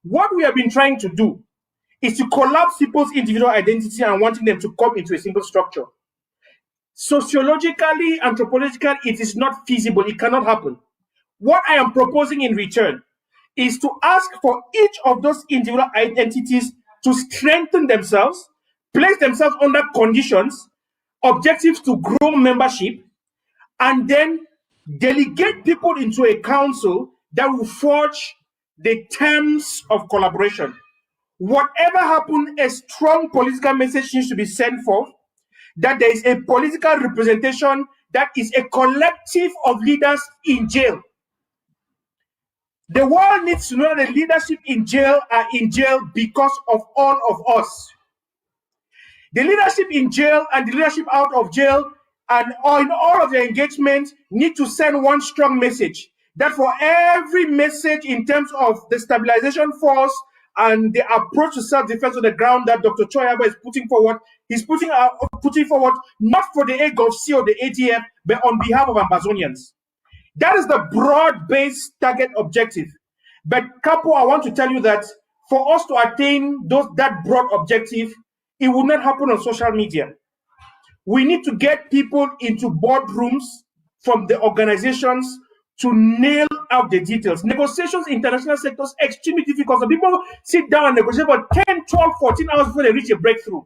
What we have been trying to do is to collapse people's individual identity and wanting them to come into a single structure. Sociologically, anthropologically, it is not feasible. It cannot happen. What I am proposing in return is to ask for each of those individual identities to strengthen themselves, place themselves under conditions, objectives to grow membership, and then delegate people into a council that will forge the terms of collaboration. Whatever happens, a strong political message needs to be sent forth that there is a political representation that is a collective of leaders in jail. The world needs to know that the leadership in jail are in jail because of all of us. The leadership in jail and the leadership out of jail and in all of their engagement need to send one strong message. That for every message in terms of the stabilization force and the approach to self-defense on the ground that Dr. Choyaba is putting forward, he's putting forward not for the AGOVC or the ATF, but on behalf of Ambazonians. That is the broad-based target objective. But CAPO, I want to tell you that for us to attain that broad objective, it will not happen on social media. We need to get people into boardrooms from the organizations to nail out the details. Negotiations in international sectors extremely difficult. So people sit down and negotiate for 10, 12, 14 hours before they reach a breakthrough.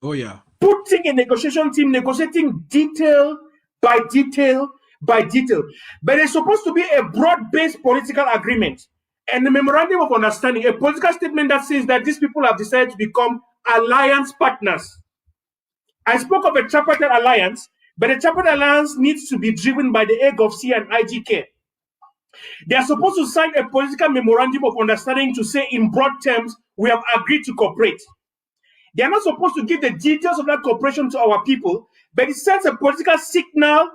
Oh, yeah. Putting a negotiation team, negotiating detail by detail by detail. But it's supposed to be a broad-based political agreement and a memorandum of understanding, a political statement that says that these people have decided to become alliance partners. I spoke of a tripartite alliance, but a tripartite alliance needs to be driven by the AGOVC and IGK. They are supposed to sign a political memorandum of understanding to say in broad terms, we have agreed to cooperate. They are not supposed to give the details of that cooperation to our people, but it sends a political signal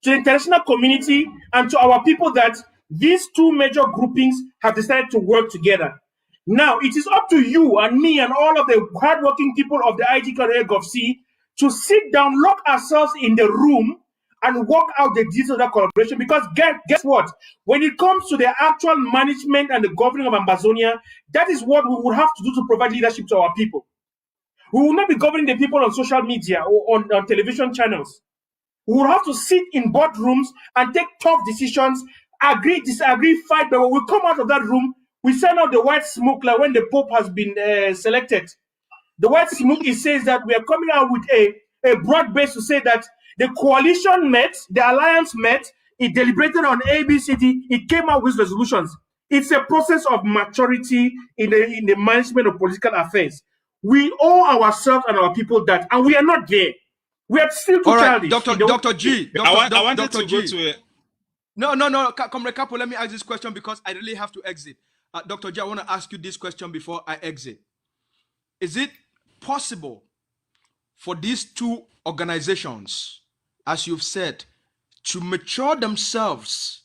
to the international community and to our people that these two major groupings have decided to work together. Now, it is up to you and me and all of the hardworking people of the IGK and AGOVC to sit down, lock ourselves in the room, and work out the details of that collaboration. Because guess what? When it comes to the actual management and the governing of Ambazonia, that is what we would have to do to provide leadership to our people. We will not be governing the people on social media or on television channels. We will have to sit in boardrooms and take tough decisions, agree, disagree, fight. But when we come out of that room, we send out the white smoke like when the Pope has been selected. The white smoke, it says that we are coming out with a broad base to say that the coalition met, the alliance met, it deliberated on ABCD, it came out with resolutions. It's a process of maturity in the management of political affairs. We owe ourselves and our people that, and we are not there. We are still too childish. Dr. G. I wanted to go to it. No, Comrade Capo, let me ask this question because I really have to exit. Dr. G, I want to ask you this question before I exit. Is it possible for these two organizations, as you've said, to mature themselves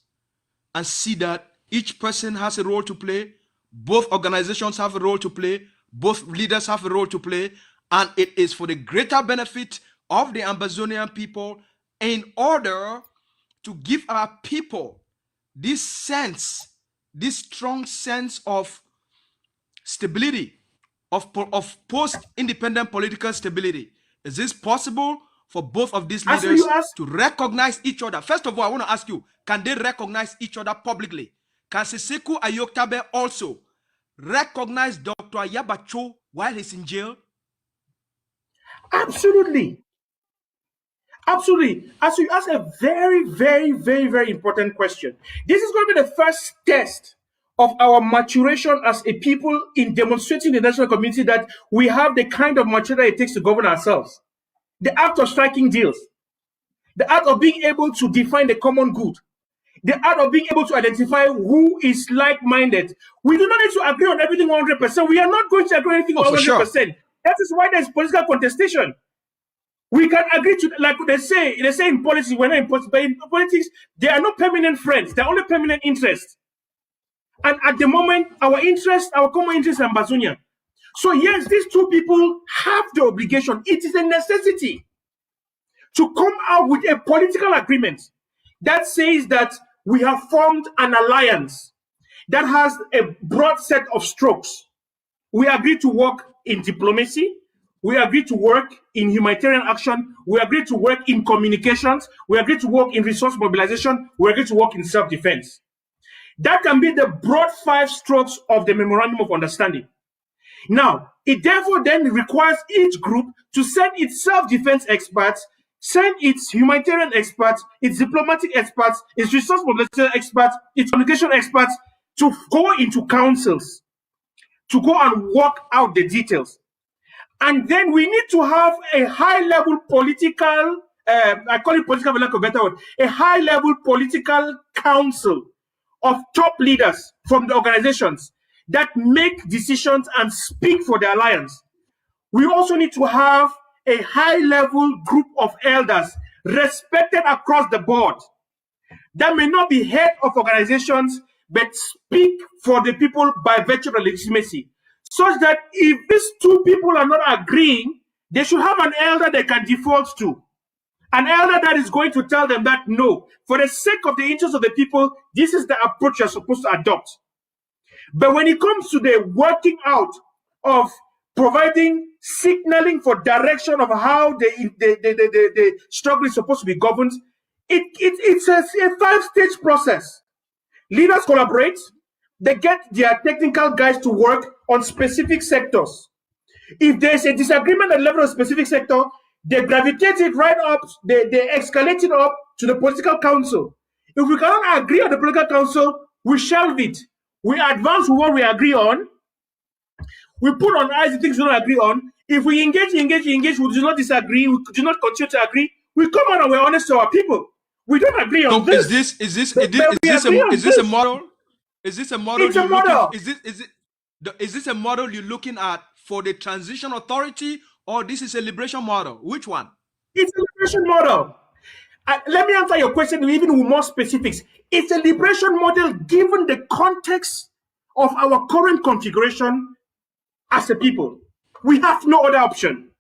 and see that each person has a role to play, both organizations have a role to play, both leaders have a role to play, and it is for the greater benefit of the Ambazonian people in order to give our people this sense, this strong sense of stability, of post-independent political stability? Is this possible for both of these leaders to recognize each other? First of all, I want to ask you, can they recognize each other publicly? Can Seseku Ayoktabe also recognize Dr. Ayabacho while he's in jail? Absolutely. Absolutely. As you ask a very, very, very, very important question. This is going to be the first test of our maturation as a people in demonstrating to the national community that we have the kind of maturity it takes to govern ourselves. The act of striking deals, the act of being able to define the common good, the art of being able to identify who is like-minded. We do not need to agree on everything 100%. We are not going to agree on anything 100%. Sure. That is why there's political contestation. We can agree to, like they say in politics, we're not in politics, but in politics, there are no permanent friends. There are only permanent interests. And at the moment, our common interest is Ambazonia. So yes, these two people have the obligation. It is a necessity to come out with a political agreement that says that we have formed an alliance that has a broad set of strokes. We agreed to work in diplomacy. We agreed to work in humanitarian action. We agreed to work in communications. We agreed to work in resource mobilization. We agreed to work in self-defense. That can be the broad 5 strokes of the Memorandum of Understanding. Now, it therefore then requires each group to send its self-defense experts, send its humanitarian experts, its diplomatic experts, its resource mobilization experts, its communication experts to go into councils, to go and work out the details. And then we need to have a high-level political, I call it political for lack of a better word, a high-level political council of top leaders from the organizations that make decisions and speak for the alliance. We also need to have a high-level group of elders respected across the board that may not be head of organizations, but speak for the people by virtue of legitimacy, such that if these 2 people are not agreeing, they should have an elder they can default to. An elder that is going to tell them that, no, for the sake of the interests of the people, this is the approach you're supposed to adopt. But when it comes to the working out of providing signaling for direction of how the struggle is supposed to be governed, it's a 5-stage process. Leaders collaborate. They get their technical guys to work on specific sectors. If there's a disagreement at the level of a specific sector, they gravitate it right up, they escalate it up to the political council. If we cannot agree on the political council, we shelve it. We advance with what we agree on. We put on ice the things we don't agree on. If we engage, we do not disagree, we do not continue to agree, we come out and we're honest to our people. We don't agree on this. Is this a model? Is this a model? It's a model. Is this a model you're looking at for the transition authority, or this is a liberation model? Which one? It's a liberation model. Let me answer your question even with more specifics. It's a liberation model given the context of our current configuration as a people. We have no other option.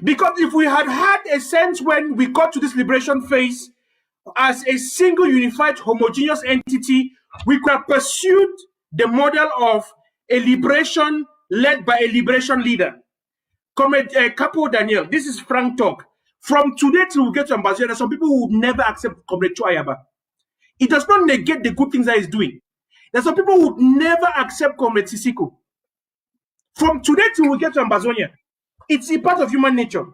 Because if we had had a sense when we got to this liberation phase as a single unified homogeneous entity, we could have pursued the model of a liberation led by a liberation leader. Comrade CAPO Daniel, this is frank talk. From today till we get to Ambassador, there are some people who would never accept Comrade Chuayaba. It does not negate the good things that he's doing. There are some people who would never accept Comrade Sisiko. From today till we get to Ambazonia, it's a part of human nature.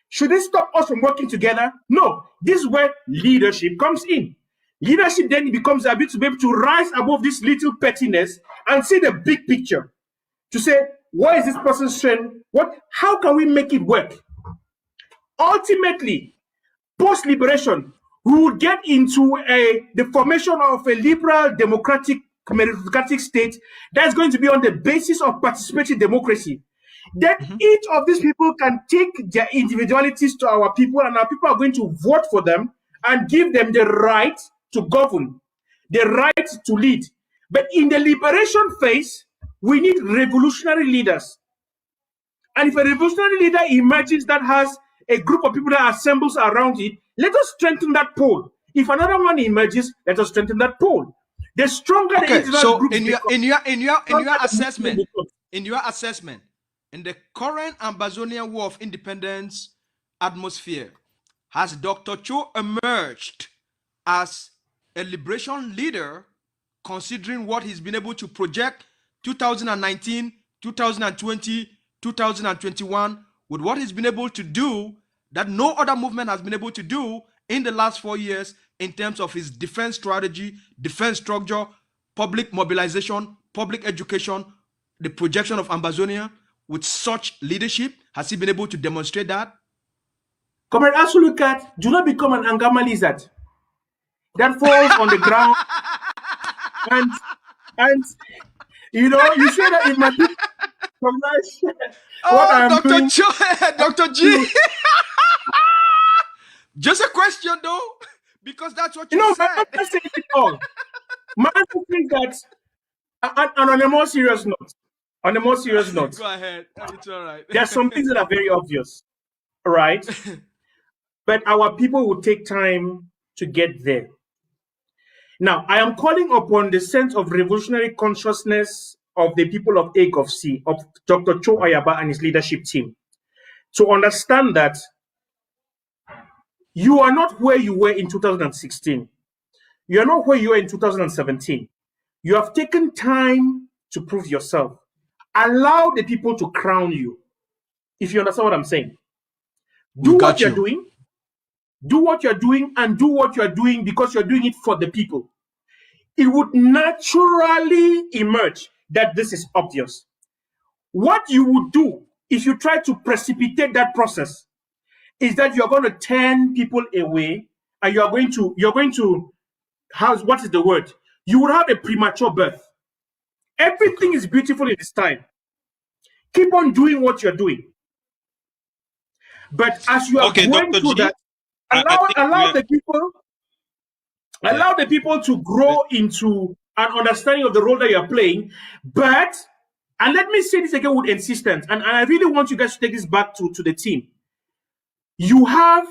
Should it stop us from working together? No. This is where leadership comes in. Leadership then becomes a bit to be able to rise above this little pettiness and see the big picture. To say, what is this person's strength? How can we make it work? Ultimately, post-liberation, we would get into the formation of a liberal, democratic, meritocratic state that's going to be on the basis of participatory democracy. Then each of these people can take their individualities to our people, and our people are going to vote for them and give them the right to govern, the right to lead. But in the liberation phase, we need revolutionary leaders. And if a revolutionary leader emerges that has a group of people that assembles around it, let us strengthen that pole. If another one emerges, let us strengthen that pole. The stronger the individual group in your assessment, in the current Ambazonian War of Independence atmosphere, has Dr. Cho emerged as a liberation leader, considering what he's been able to project 2019, 2020, 2021, with what he's been able to do that no other movement has been able to do in the last 4 years in terms of his defense strategy, defense structure, public mobilization, public education, the projection of Ambazonia? With such leadership, has he been able to demonstrate that? Comrade Asulukat, do not become an Angama lizard that falls on the ground and you know, you say that in my Dr. Dr. G. Just a question though, because that's what you said. I'm not saying it all. My think that, and on a more serious note, go ahead. It's all right. There are some things that are very obvious, right? But our people will take time to get there. Now, I am calling upon the sense of revolutionary consciousness of the people of AGOVC, of Dr. Cho Ayaba and his leadership team, to understand that you are not where you were in 2016. You are not where you were in 2017. You have taken time to prove yourself. Allow the people to crown you. If you understand what I'm saying. Do what you're doing. Do what you're doing, and do what you're doing because you're doing it for the people. It would naturally emerge that this is obvious. What you would do if you try to precipitate that process is that you're going to turn people away, and you're going to what is the word? You will have a premature birth. Everything is beautiful in this time. Keep on doing what you're doing. But as you are going Dr. through G, that, allow the people to grow into an understanding of the role that you're playing. But, and let me say this again with insistence, and I really want you guys to take this back to the team. You have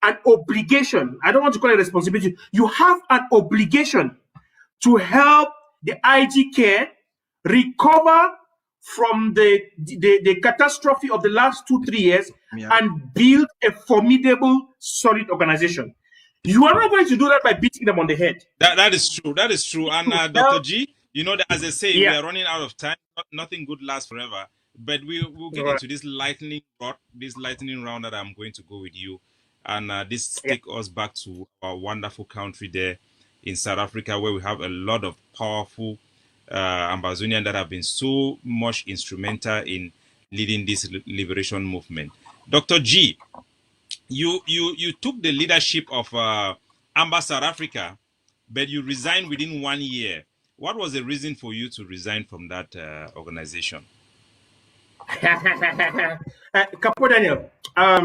an obligation. I don't want to call it responsibility. You have an obligation to help the IG care recover from the catastrophe of the last 2-3 years and build a formidable, solid organization. You are not going to do that by beating them on the head. That is true. That is true. And Dr. G, you know, as they say, we are running out of time. Nothing good lasts forever. But we'll get into this lightning round that I'm going to go with you. And this takes us back to our wonderful country there in South Africa, where we have a lot of powerful Ambazonians that have been so much instrumental in leading this liberation movement. Dr. G, you took the leadership of Amba South Africa, but you resigned within 1 year. What was the reason for you to resign from that organization? Capo Daniel, I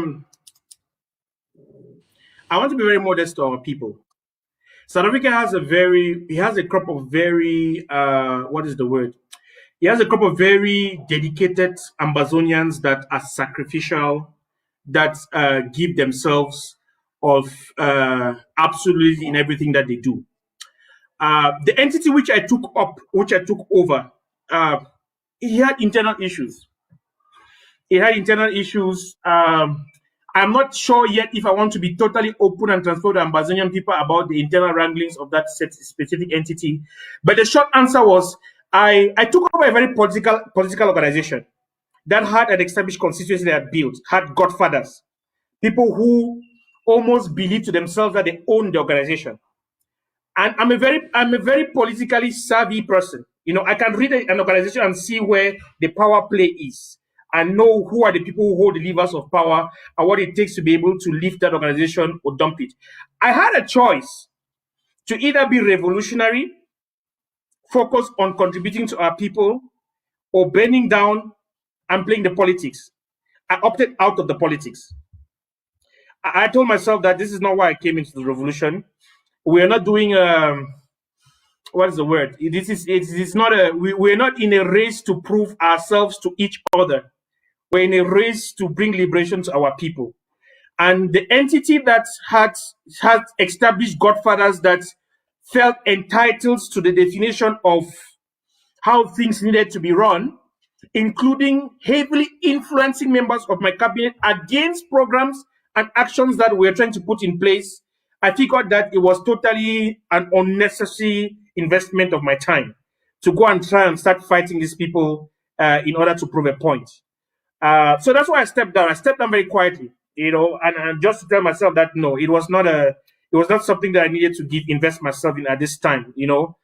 want to be very modest to our people. South Africa has a crop of very, what is the word? He has a crop of very dedicated Ambazonians that are sacrificial, that give themselves of absolutely in everything that they do. The entity which I took over, he had internal issues. I'm not sure yet if I want to be totally open and transparent to Ambazonian people about the internal wranglings of that specific entity. But the short answer was, I took over a very political organization that had an established constituency that had built, had godfathers, people who almost believe to themselves that they own the organization. And I'm a very politically savvy person. You know, I can read an organization and see where the power play is, and know who are the people who hold the levers of power and what it takes to be able to lift that organization or dump it. I had a choice to either be revolutionary, focus on contributing to our people, or bending down and playing the politics. I opted out of the politics. I told myself that this is not why I came into the revolution. We are not doing what is the word? It's not we're not in a race to prove ourselves to each other. We're in a race to bring liberation to our people. And the entity that had established godfathers that felt entitled to the definition of how things needed to be run, including heavily influencing members of my cabinet against programs and actions that we're trying to put in place, I figured that it was totally an unnecessary investment of my time to go and try and start fighting these people in order to prove a point. So that's why I stepped down. I stepped down very quietly, you know, and just to tell myself that no, it was not something that I needed to invest myself in at this time, you know.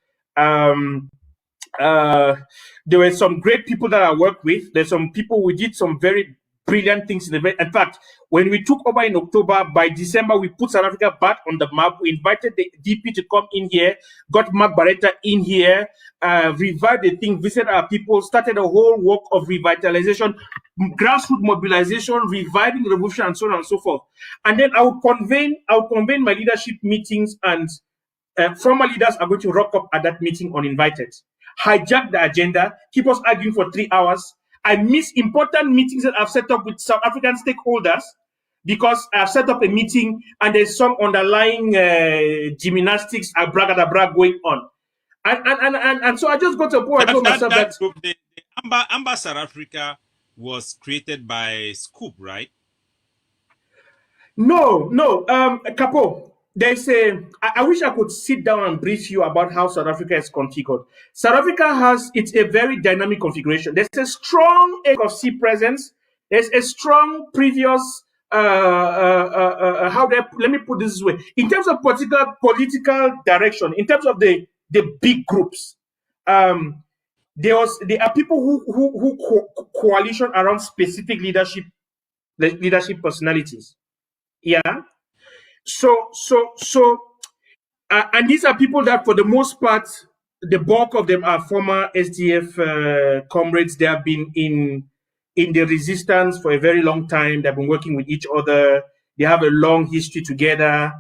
There were some great people that I worked with. There's some people we did some very brilliant things in fact, when we took over in October, by December we put South Africa back on the map. We invited the DP to come in here, got Mark Barretta in here, revived the thing, visited our people, started a whole work of revitalization, grassroots mobilization, reviving the revolution, and so on and so forth. And then I would convene my leadership meetings, and former leaders are going to rock up at that meeting uninvited, hijack the agenda, keep us arguing for 3 hours. I miss important meetings that I've set up with South African stakeholders because I've set up a meeting and there's some underlying gymnastics, abracadabra going on. And so I just got to a point I told myself that group, the Amber South Africa was created by Scoop, right? no, Capo, there's I wish I could sit down and brief you about how South Africa is configured. South Africa it's a very dynamic configuration. There's a strong AFC presence. There's a strong previous, let me put this way. In terms of political direction, in terms of the big groups, there are people who coalition around specific leadership personalities. Yeah. So, and these are people that, for the most part, the bulk of them are former SDF comrades. They have been in the resistance for a very long time. They've been working with each other. They have a long history together.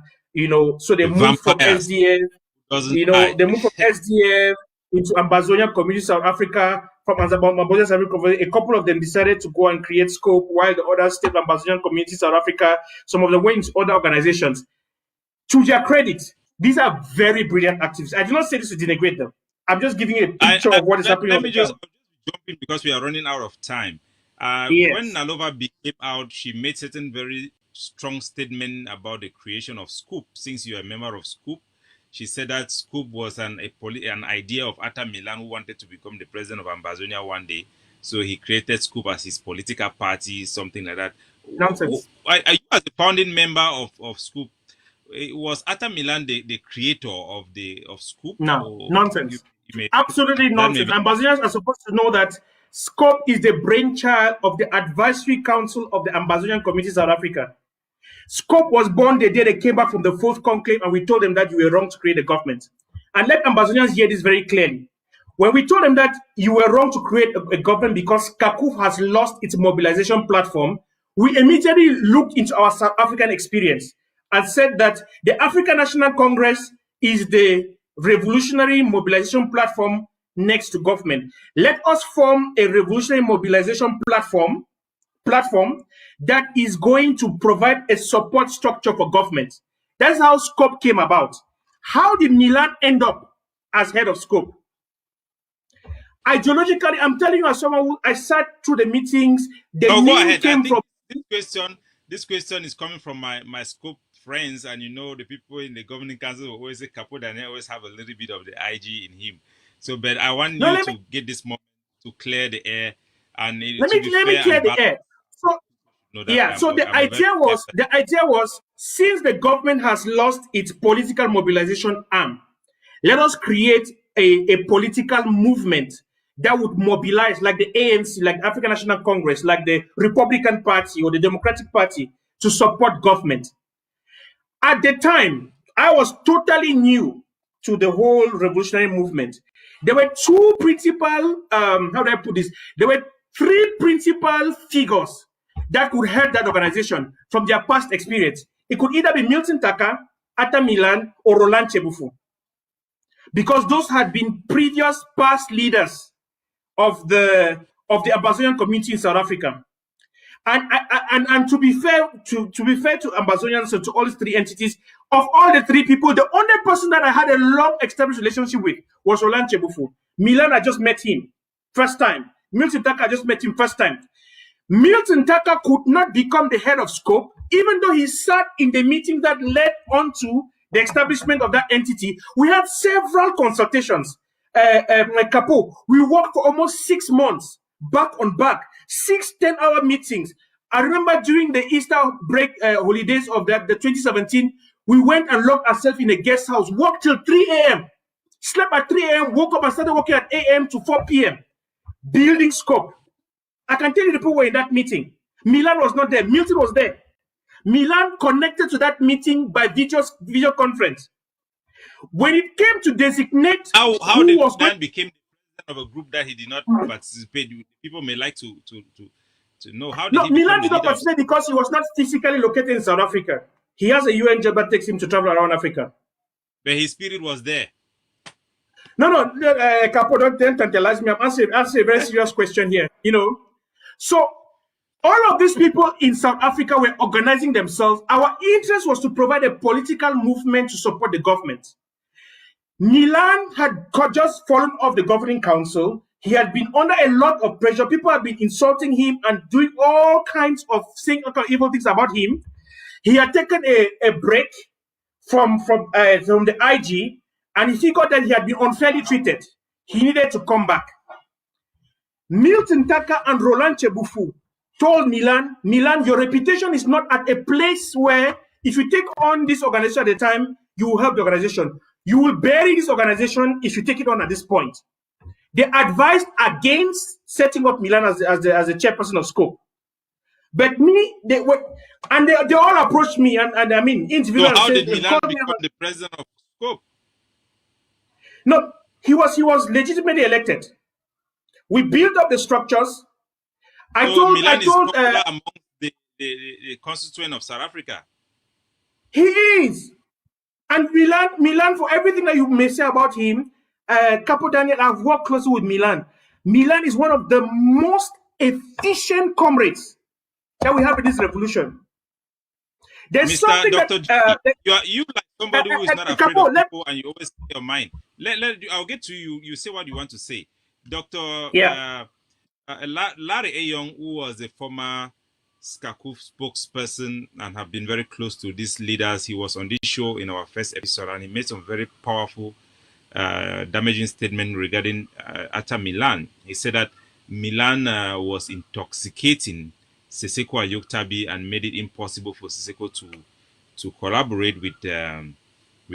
So they moved from SDF. They moved from SDF into Ambazonian Community South Africa. From Ambazonian South Africa, a couple of them decided to go and create Scope, while the others stayed Ambazonian Community South Africa. Some of them went into other organizations. To their credit, these are very brilliant activists. I do not say this to denigrate them. I'm just giving you a picture of what is happening. Let me just jump in because we are running out of time. Yes. When Nalova came out, she made certain very strong statement about the creation of Scoop. Since you are a member of Scoop, she said that Scoop was an idea of Atta Milan, who wanted to become the president of Ambazonia one day. So he created Scoop as his political party, something like that. Nonsense. Are you, as a founding member of Scoop, was Atta Milan the creator of Scoop? No, nonsense. Absolutely nonsense. Ambazonians are supposed to know that Scoop is the brainchild of the Advisory Council of the Ambazonian Community South Africa. Scope was born the day they came back from the fourth conclave, and we told them that you were wrong to create a government. And let Ambazonians hear this very clearly. When we told them that you were wrong to create a government because CACUF has lost its mobilization platform, we immediately looked into our South African experience and said that the African National Congress is the revolutionary mobilization platform next to government. Let us form a revolutionary mobilization platform that is going to provide a support structure for government. That's how Scope came about. How did Milan end up as head of Scope? Ideologically, I'm telling you, as someone who I sat through the meetings, the name came from. This question is coming from my Scope friends, and the people in the governing council will always say Capo Daniel always have a little bit of the IG in him. So, but I want you to get this moment to clear the air. And let me clear the air. So, so the idea was, since the government has lost its political mobilization arm, let us create a political movement that would mobilize, like the ANC, like African National Congress, like the Republican Party or the Democratic Party, to support government. At the time, I was totally new to the whole revolutionary movement. There were two principal, how do I put this? There were three principal figures that could head that organization from their past experience. It could either be Milton Taka, Atta Milan, or Roland Chebufu, because those had been previous past leaders of the Ambazonian community in South Africa. And to be fair to Ambazonians and to all these three entities, of all the three people, the only person that I had a long established relationship with was Roland Chebufu. Milan, I just met him first time. Milton Taka, I just met him first time. Milton Taka could not become the head of Scope, even though he sat in the meeting that led on to the establishment of that entity. We had several consultations. Capo, we worked for almost 6 months, back on back, 6 10-hour meetings. I remember during the Easter break holidays of the 2017, we went and locked ourselves in a guest house, worked till 3 a.m., slept at 3 a.m., woke up and started working at 8 a.m. to 4 p.m., building Scope. I can tell you the people were in that meeting. Milan was not there. Milton was there. Milan connected to that meeting by video conference. When it came to designate how did Milan became the president of a group that he did not participate? People may like to know how did Milan did not participate because he was not physically located in South Africa. He has a UN job that takes him to travel around Africa. But his spirit was there. No, Capo, don't tantalize me. I'm answering a very serious question here. So all of these people in South Africa were organizing themselves. Our interest was to provide a political movement to support the government. Milan had just fallen off the governing council. He had been under a lot of pressure. People had been insulting him and doing all kinds of evil things about him. He had taken a break from the IG, and he figured that he had been unfairly treated. He needed to come back. Milton Taka and Roland Chebufu told Milan, your reputation is not at a place where if you take on this organization at the time, you will help the organization. You will bury this organization if you take it on at this point. They advised against setting up Milan as a chairperson of Scope. But they all approached me and I mean individually. So how did Milan become the president of Scope? No, he was legitimately elected. We built up the structures. Milan is popular among the constituent of South Africa. He is. And Milan, for everything that you may say about him, Capo Daniel, I've worked closely with Milan. Milan is one of the most efficient comrades that we have in this revolution. There's Mr. something Dr. that you like somebody who is not afraid Capo, of people and you always say your mind. I'll get to you. You say what you want to say. Dr. Larry Ayong, who was a former SCACU spokesperson and have been very close to these leaders, he was on this show in our first episode and he made some very powerful, damaging statement regarding Atta Milan. He said that Milan was intoxicating Siseko Ayoktabi and made it impossible for Siseko to collaborate with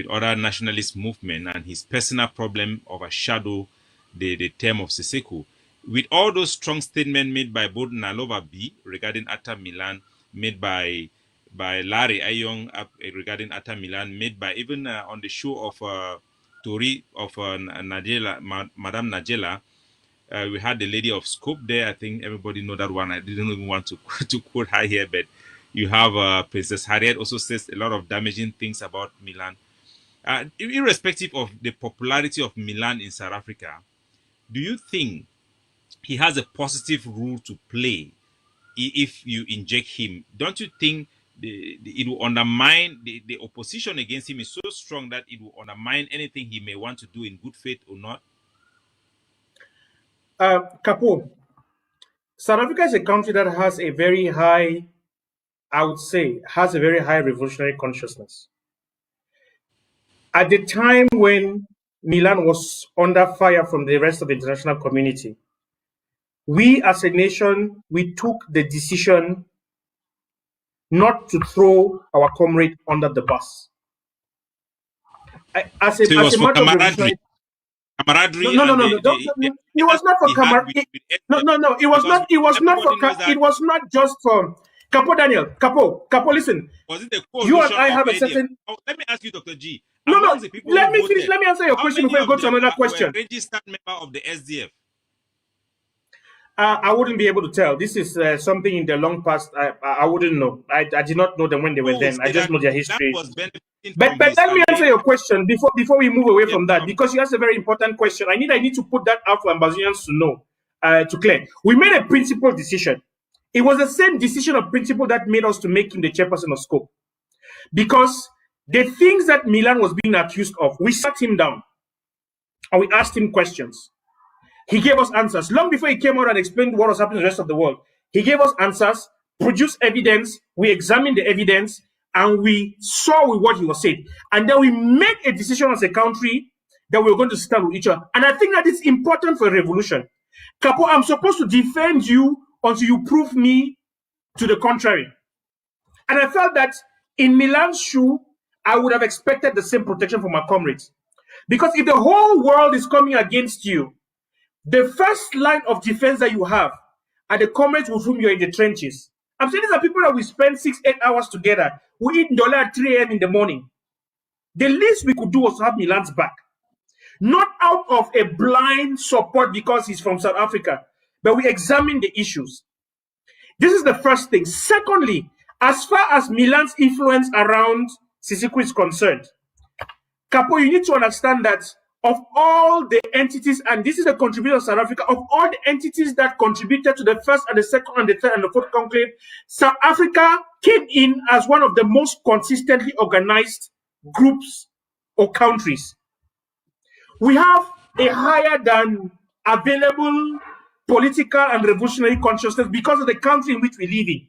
other nationalist movements, and his personal problem overshadowed the term of Siseko. With all those strong statements made by both Nalova B regarding Atta Milan, made by Larry Ayong regarding Atta Milan, made by even on the show of Tori of Nadjela, Madame Nadjela, we had the lady of Scope there. I think everybody know that one. I didn't even want to quote her here, but you have Princess Harriet also says a lot of damaging things about Milan. Irrespective of the popularity of Milan in South Africa, do you think he has a positive role to play if you inject him? Don't you think it will undermine the opposition against him is so strong that it will undermine anything he may want to do in good faith or not? Capo, South Africa is a country that has a very high, I would say, has a very high revolutionary consciousness. At the time when Milan was under fire from the rest of the international community, we as a nation, we took the decision not to throw our comrade under the bus. As a matter of revolutionary... Camaraderie. No. It was not for camaraderie. No. It was not. It was not for. It was not just for. Capo Daniel. Capo. Listen. Was it the you and I have a certain. Let me ask you, Dr. G. No. Let me finish. Let me answer your question before you go to another question. Registered member of the SDF. I wouldn't be able to tell. This is something in the long past. I wouldn't know. I did not know them when they were then. I just know their history. But let me answer your question before we move away from that, because you asked a very important question. I need to put that out for Ambazonians to know, to clear. We made a principled decision. It was the same decision of principle that made us to make him the chairperson of Scope. Because the things that Milan was being accused of, we sat him down and we asked him questions. He gave us answers. Long before he came out and explained what was happening in the rest of the world, he gave us answers, produced evidence, we examined the evidence, and we saw with what he was saying. And then we made a decision as a country that we were going to stand with each other. And I think that it's important for a revolution. Capo, I'm supposed to defend you until you prove me to the contrary. And I felt that in Milan's shoe, I would have expected the same protection from my comrades. Because if the whole world is coming against you, the first line of defense that you have are the comrades with whom you're in the trenches. I'm saying these are people that we spend 6-8 hours together. We eat dollar at 3 a.m. in the morning. The least we could do was to have Milan's back. Not out of a blind support because he's from South Africa, but we examine the issues. This is the first thing. Secondly, as far as Milan's influence around Siseko is concerned, Capo, you need to understand that of all the entities, and this is a contributor of South Africa, of all the entities that contributed to the first and the second and the third and the fourth conclave, South Africa came in as one of the most consistently organized groups or countries. We have a higher than available political and revolutionary consciousness because of the country in which we live in.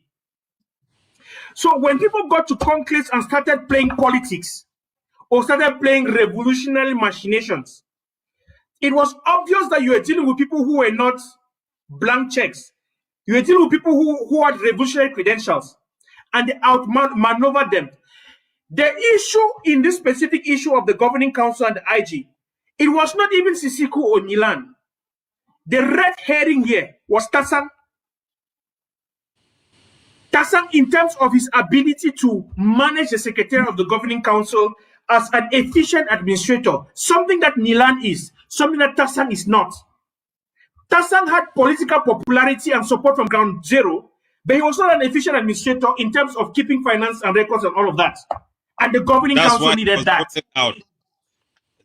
So when people got to conclaves and started playing politics or started playing revolutionary machinations, it was obvious that you were dealing with people who were not blank checks. You were dealing with people who had revolutionary credentials, and they outmaneuvered them. The issue in this specific issue of the governing council and the IG, it was not even Sisiku or Milan. The red herring here was Tassan. Tassan, in terms of his ability to manage the secretary of the governing council as an efficient administrator, something that Milan is, something that Tassan is not. Tassan had political popularity and support from ground zero, but he was not an efficient administrator in terms of keeping finance and records and all of that. And the governing That's council why it needed was that. voted out.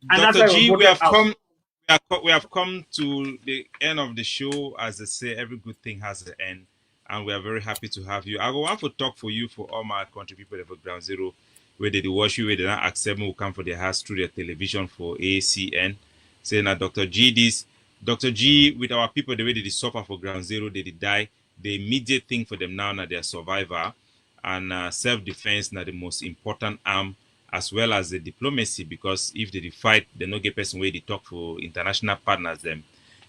And that's Dr. why it was G, voted out. we have come to the end of the show. As they say, every good thing has an end, and we are very happy to have you. I will want to talk for you for all my country people for Ground Zero, where they watch you, where they not accept me, who come for their house through their television for ACN. Saying that Dr. G, Dr. G, with our people, the way they suffer for Ground Zero, they die. The immediate thing for them now, now they are survivor, and self-defense now the most important arm, as well as the diplomacy, because if they fight, they no get person where they talk for international partners them,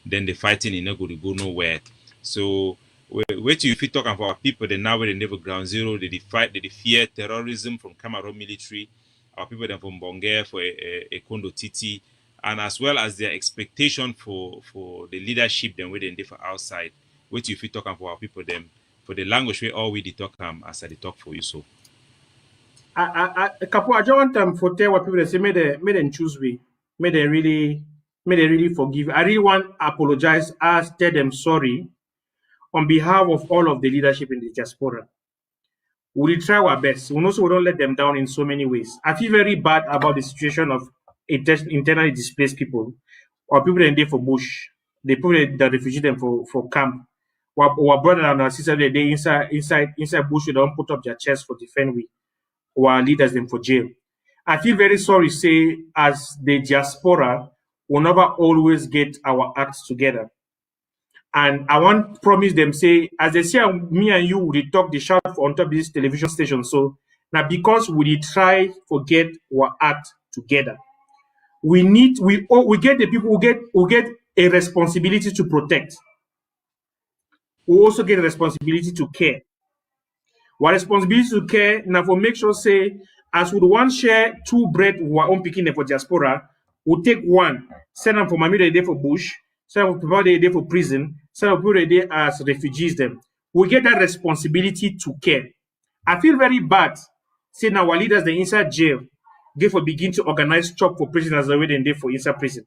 then the fighting is not going to go nowhere. So wait till if you talk about people, then now where they never Ground Zero, they fight, they fear terrorism from Cameroon military, our people then from Bongair for a Kondo Titi, and as well as their expectation for the leadership then where they for outside. Wait till if you talk about our people them for the language where all we they talk as I they talk for you so. Capo, I just want them for tell what people they say, may them choose we, may they really forgive. I really want to apologize, ask, tell them sorry on behalf of all of the leadership in the diaspora. We will try our best. We also don't let them down in so many ways. I feel very bad about the situation of internally displaced people or people that are there for bush. The people that refugee them for camp. Our brother and our sister they inside bush, they don't put up their chest for defend we. Or leaders them for jail. I feel very sorry, say, as the diaspora, will never always get our acts together. And I want to promise them, say, as they say, me and you would talk the shout on top of this television station. So now because we try to get our act together, we get the people who get a responsibility to protect. We also get a responsibility to care. Our responsibility to care now for make sure say as we want share two bread with our own picking for diaspora, we'll take one, send them for mommy they for bush, send them for people they for prison, send them for people they as refugees them. We get that responsibility to care. I feel very bad seeing our leaders they inside jail, they for begin to organize chop for prisoners the way they for inside prison.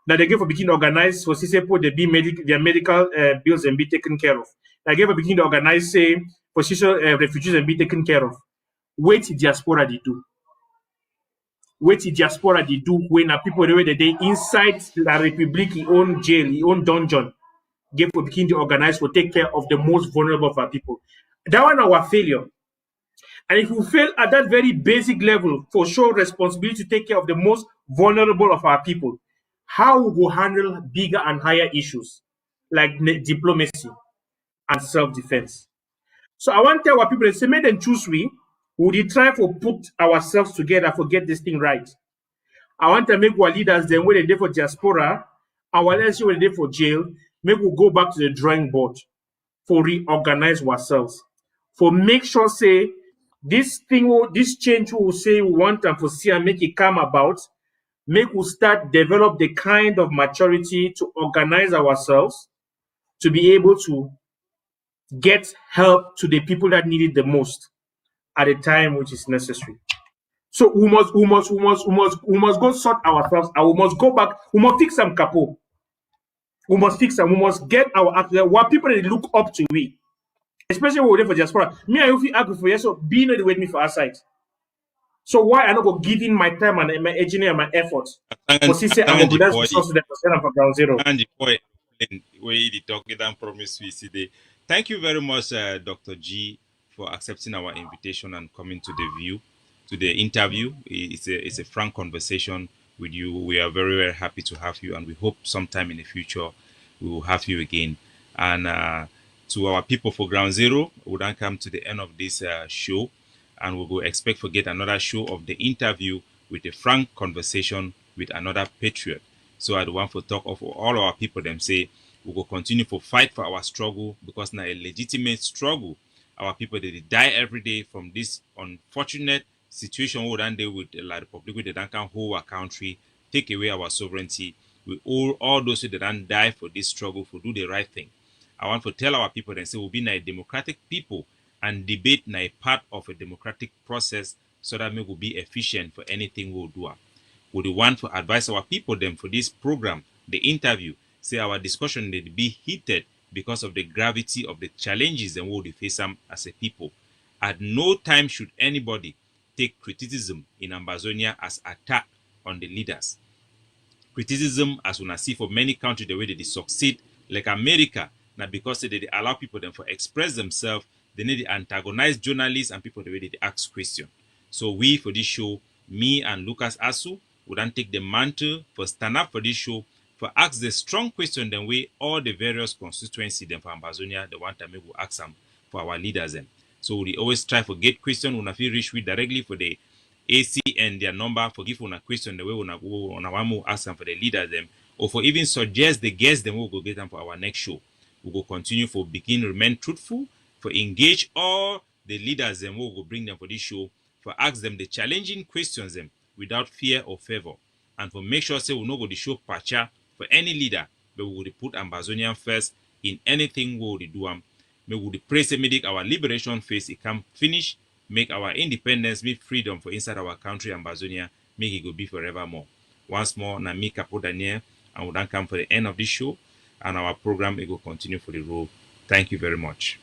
That they give for begin to organize for CCPO their medical bills and be taken care of. They give for begin to organize say for refugees and be taken care of. Wait diaspora they do. Wait diaspora they do when people the way that they inside the republic own jail, own dungeon, give for begin to organize for take care of the most vulnerable of our people. That one our failure. And if we fail at that very basic level for sure responsibility to take care of the most vulnerable of our people, how we will handle bigger and higher issues like diplomacy and self-defense. So I want to tell our people, say, make them choose we. Would you try to put ourselves together for get this thing right? I want to make our leaders then when they there for diaspora, our leaders when they there for jail, make we go back to the drawing board for reorganize ourselves. For make sure say this thing, this change we will say we want and for see and make it come about, make we start develop the kind of maturity to organize ourselves to be able to get help to the people that need it the most at a time which is necessary. So we must go sort ourselves and we must go back, we must fix some capo. We must fix them, we must get our act what people they look up to we. Especially when we're for diaspora. Me and you feel agree for you, so be not with me for our side. So why I not go giving my time and my engineer and my effort for say I'm going to resource to the for ground zero. And the point where the talk and promise we see the. Thank you very much, Dr. G, for accepting our invitation and coming to the interview. It's a frank conversation with you. We are very, very happy to have you, and we hope sometime in the future we will have you again. And to our people for Ground Zero, we then come to the end of this show, and we will expect to get another show of the interview with a frank conversation with another patriot. So I want to talk of all our people. Them say we will continue to fight for our struggle because now a legitimate struggle. Our people they die every day from this unfortunate situation we don't deal with like Republic with the don't can hold our country, take away our sovereignty. We all those who don't die for this struggle for do the right thing. I want to tell our people and say we'll be a democratic people and debate na a part of a democratic process so that we will be efficient for anything we'll do. We want to advise our people then for this program, the interview, say our discussion need be heated because of the gravity of the challenges and what we face them as a people. At no time should anybody take criticism in Ambazonia as attack on the leaders. Criticism, as we see for many countries, the way they succeed, like America, now because they allow people them for express themselves, they need to antagonize journalists and people the way they ask questions. So we for this show, me and Lucas Asu, would then take the mantle for stand up for this show, for ask the strong question then way all the various constituencies them for Ambazonia, the one time we will ask them for our leaders them. So we always try to get question when I feel reach with directly for the AC and their number for give on a question the way on a ask them for the leaders them, or for even suggest the guests then we'll go get them for our next show. We will continue for begin remain truthful, for engage all the leaders them we will bring them for this show, for ask them the challenging questions them without fear or favor, and for make sure say we no go the show pacha for any leader, but we will put Ambazonian first in anything we will do them. We will pray say make our liberation phase it come finish, make our independence, make freedom for inside our country Ambazonia, make it go be forevermore. Once more, na me Capo Daniel, and we then come for the end of this show, and our program it will continue for the road. Thank you very much.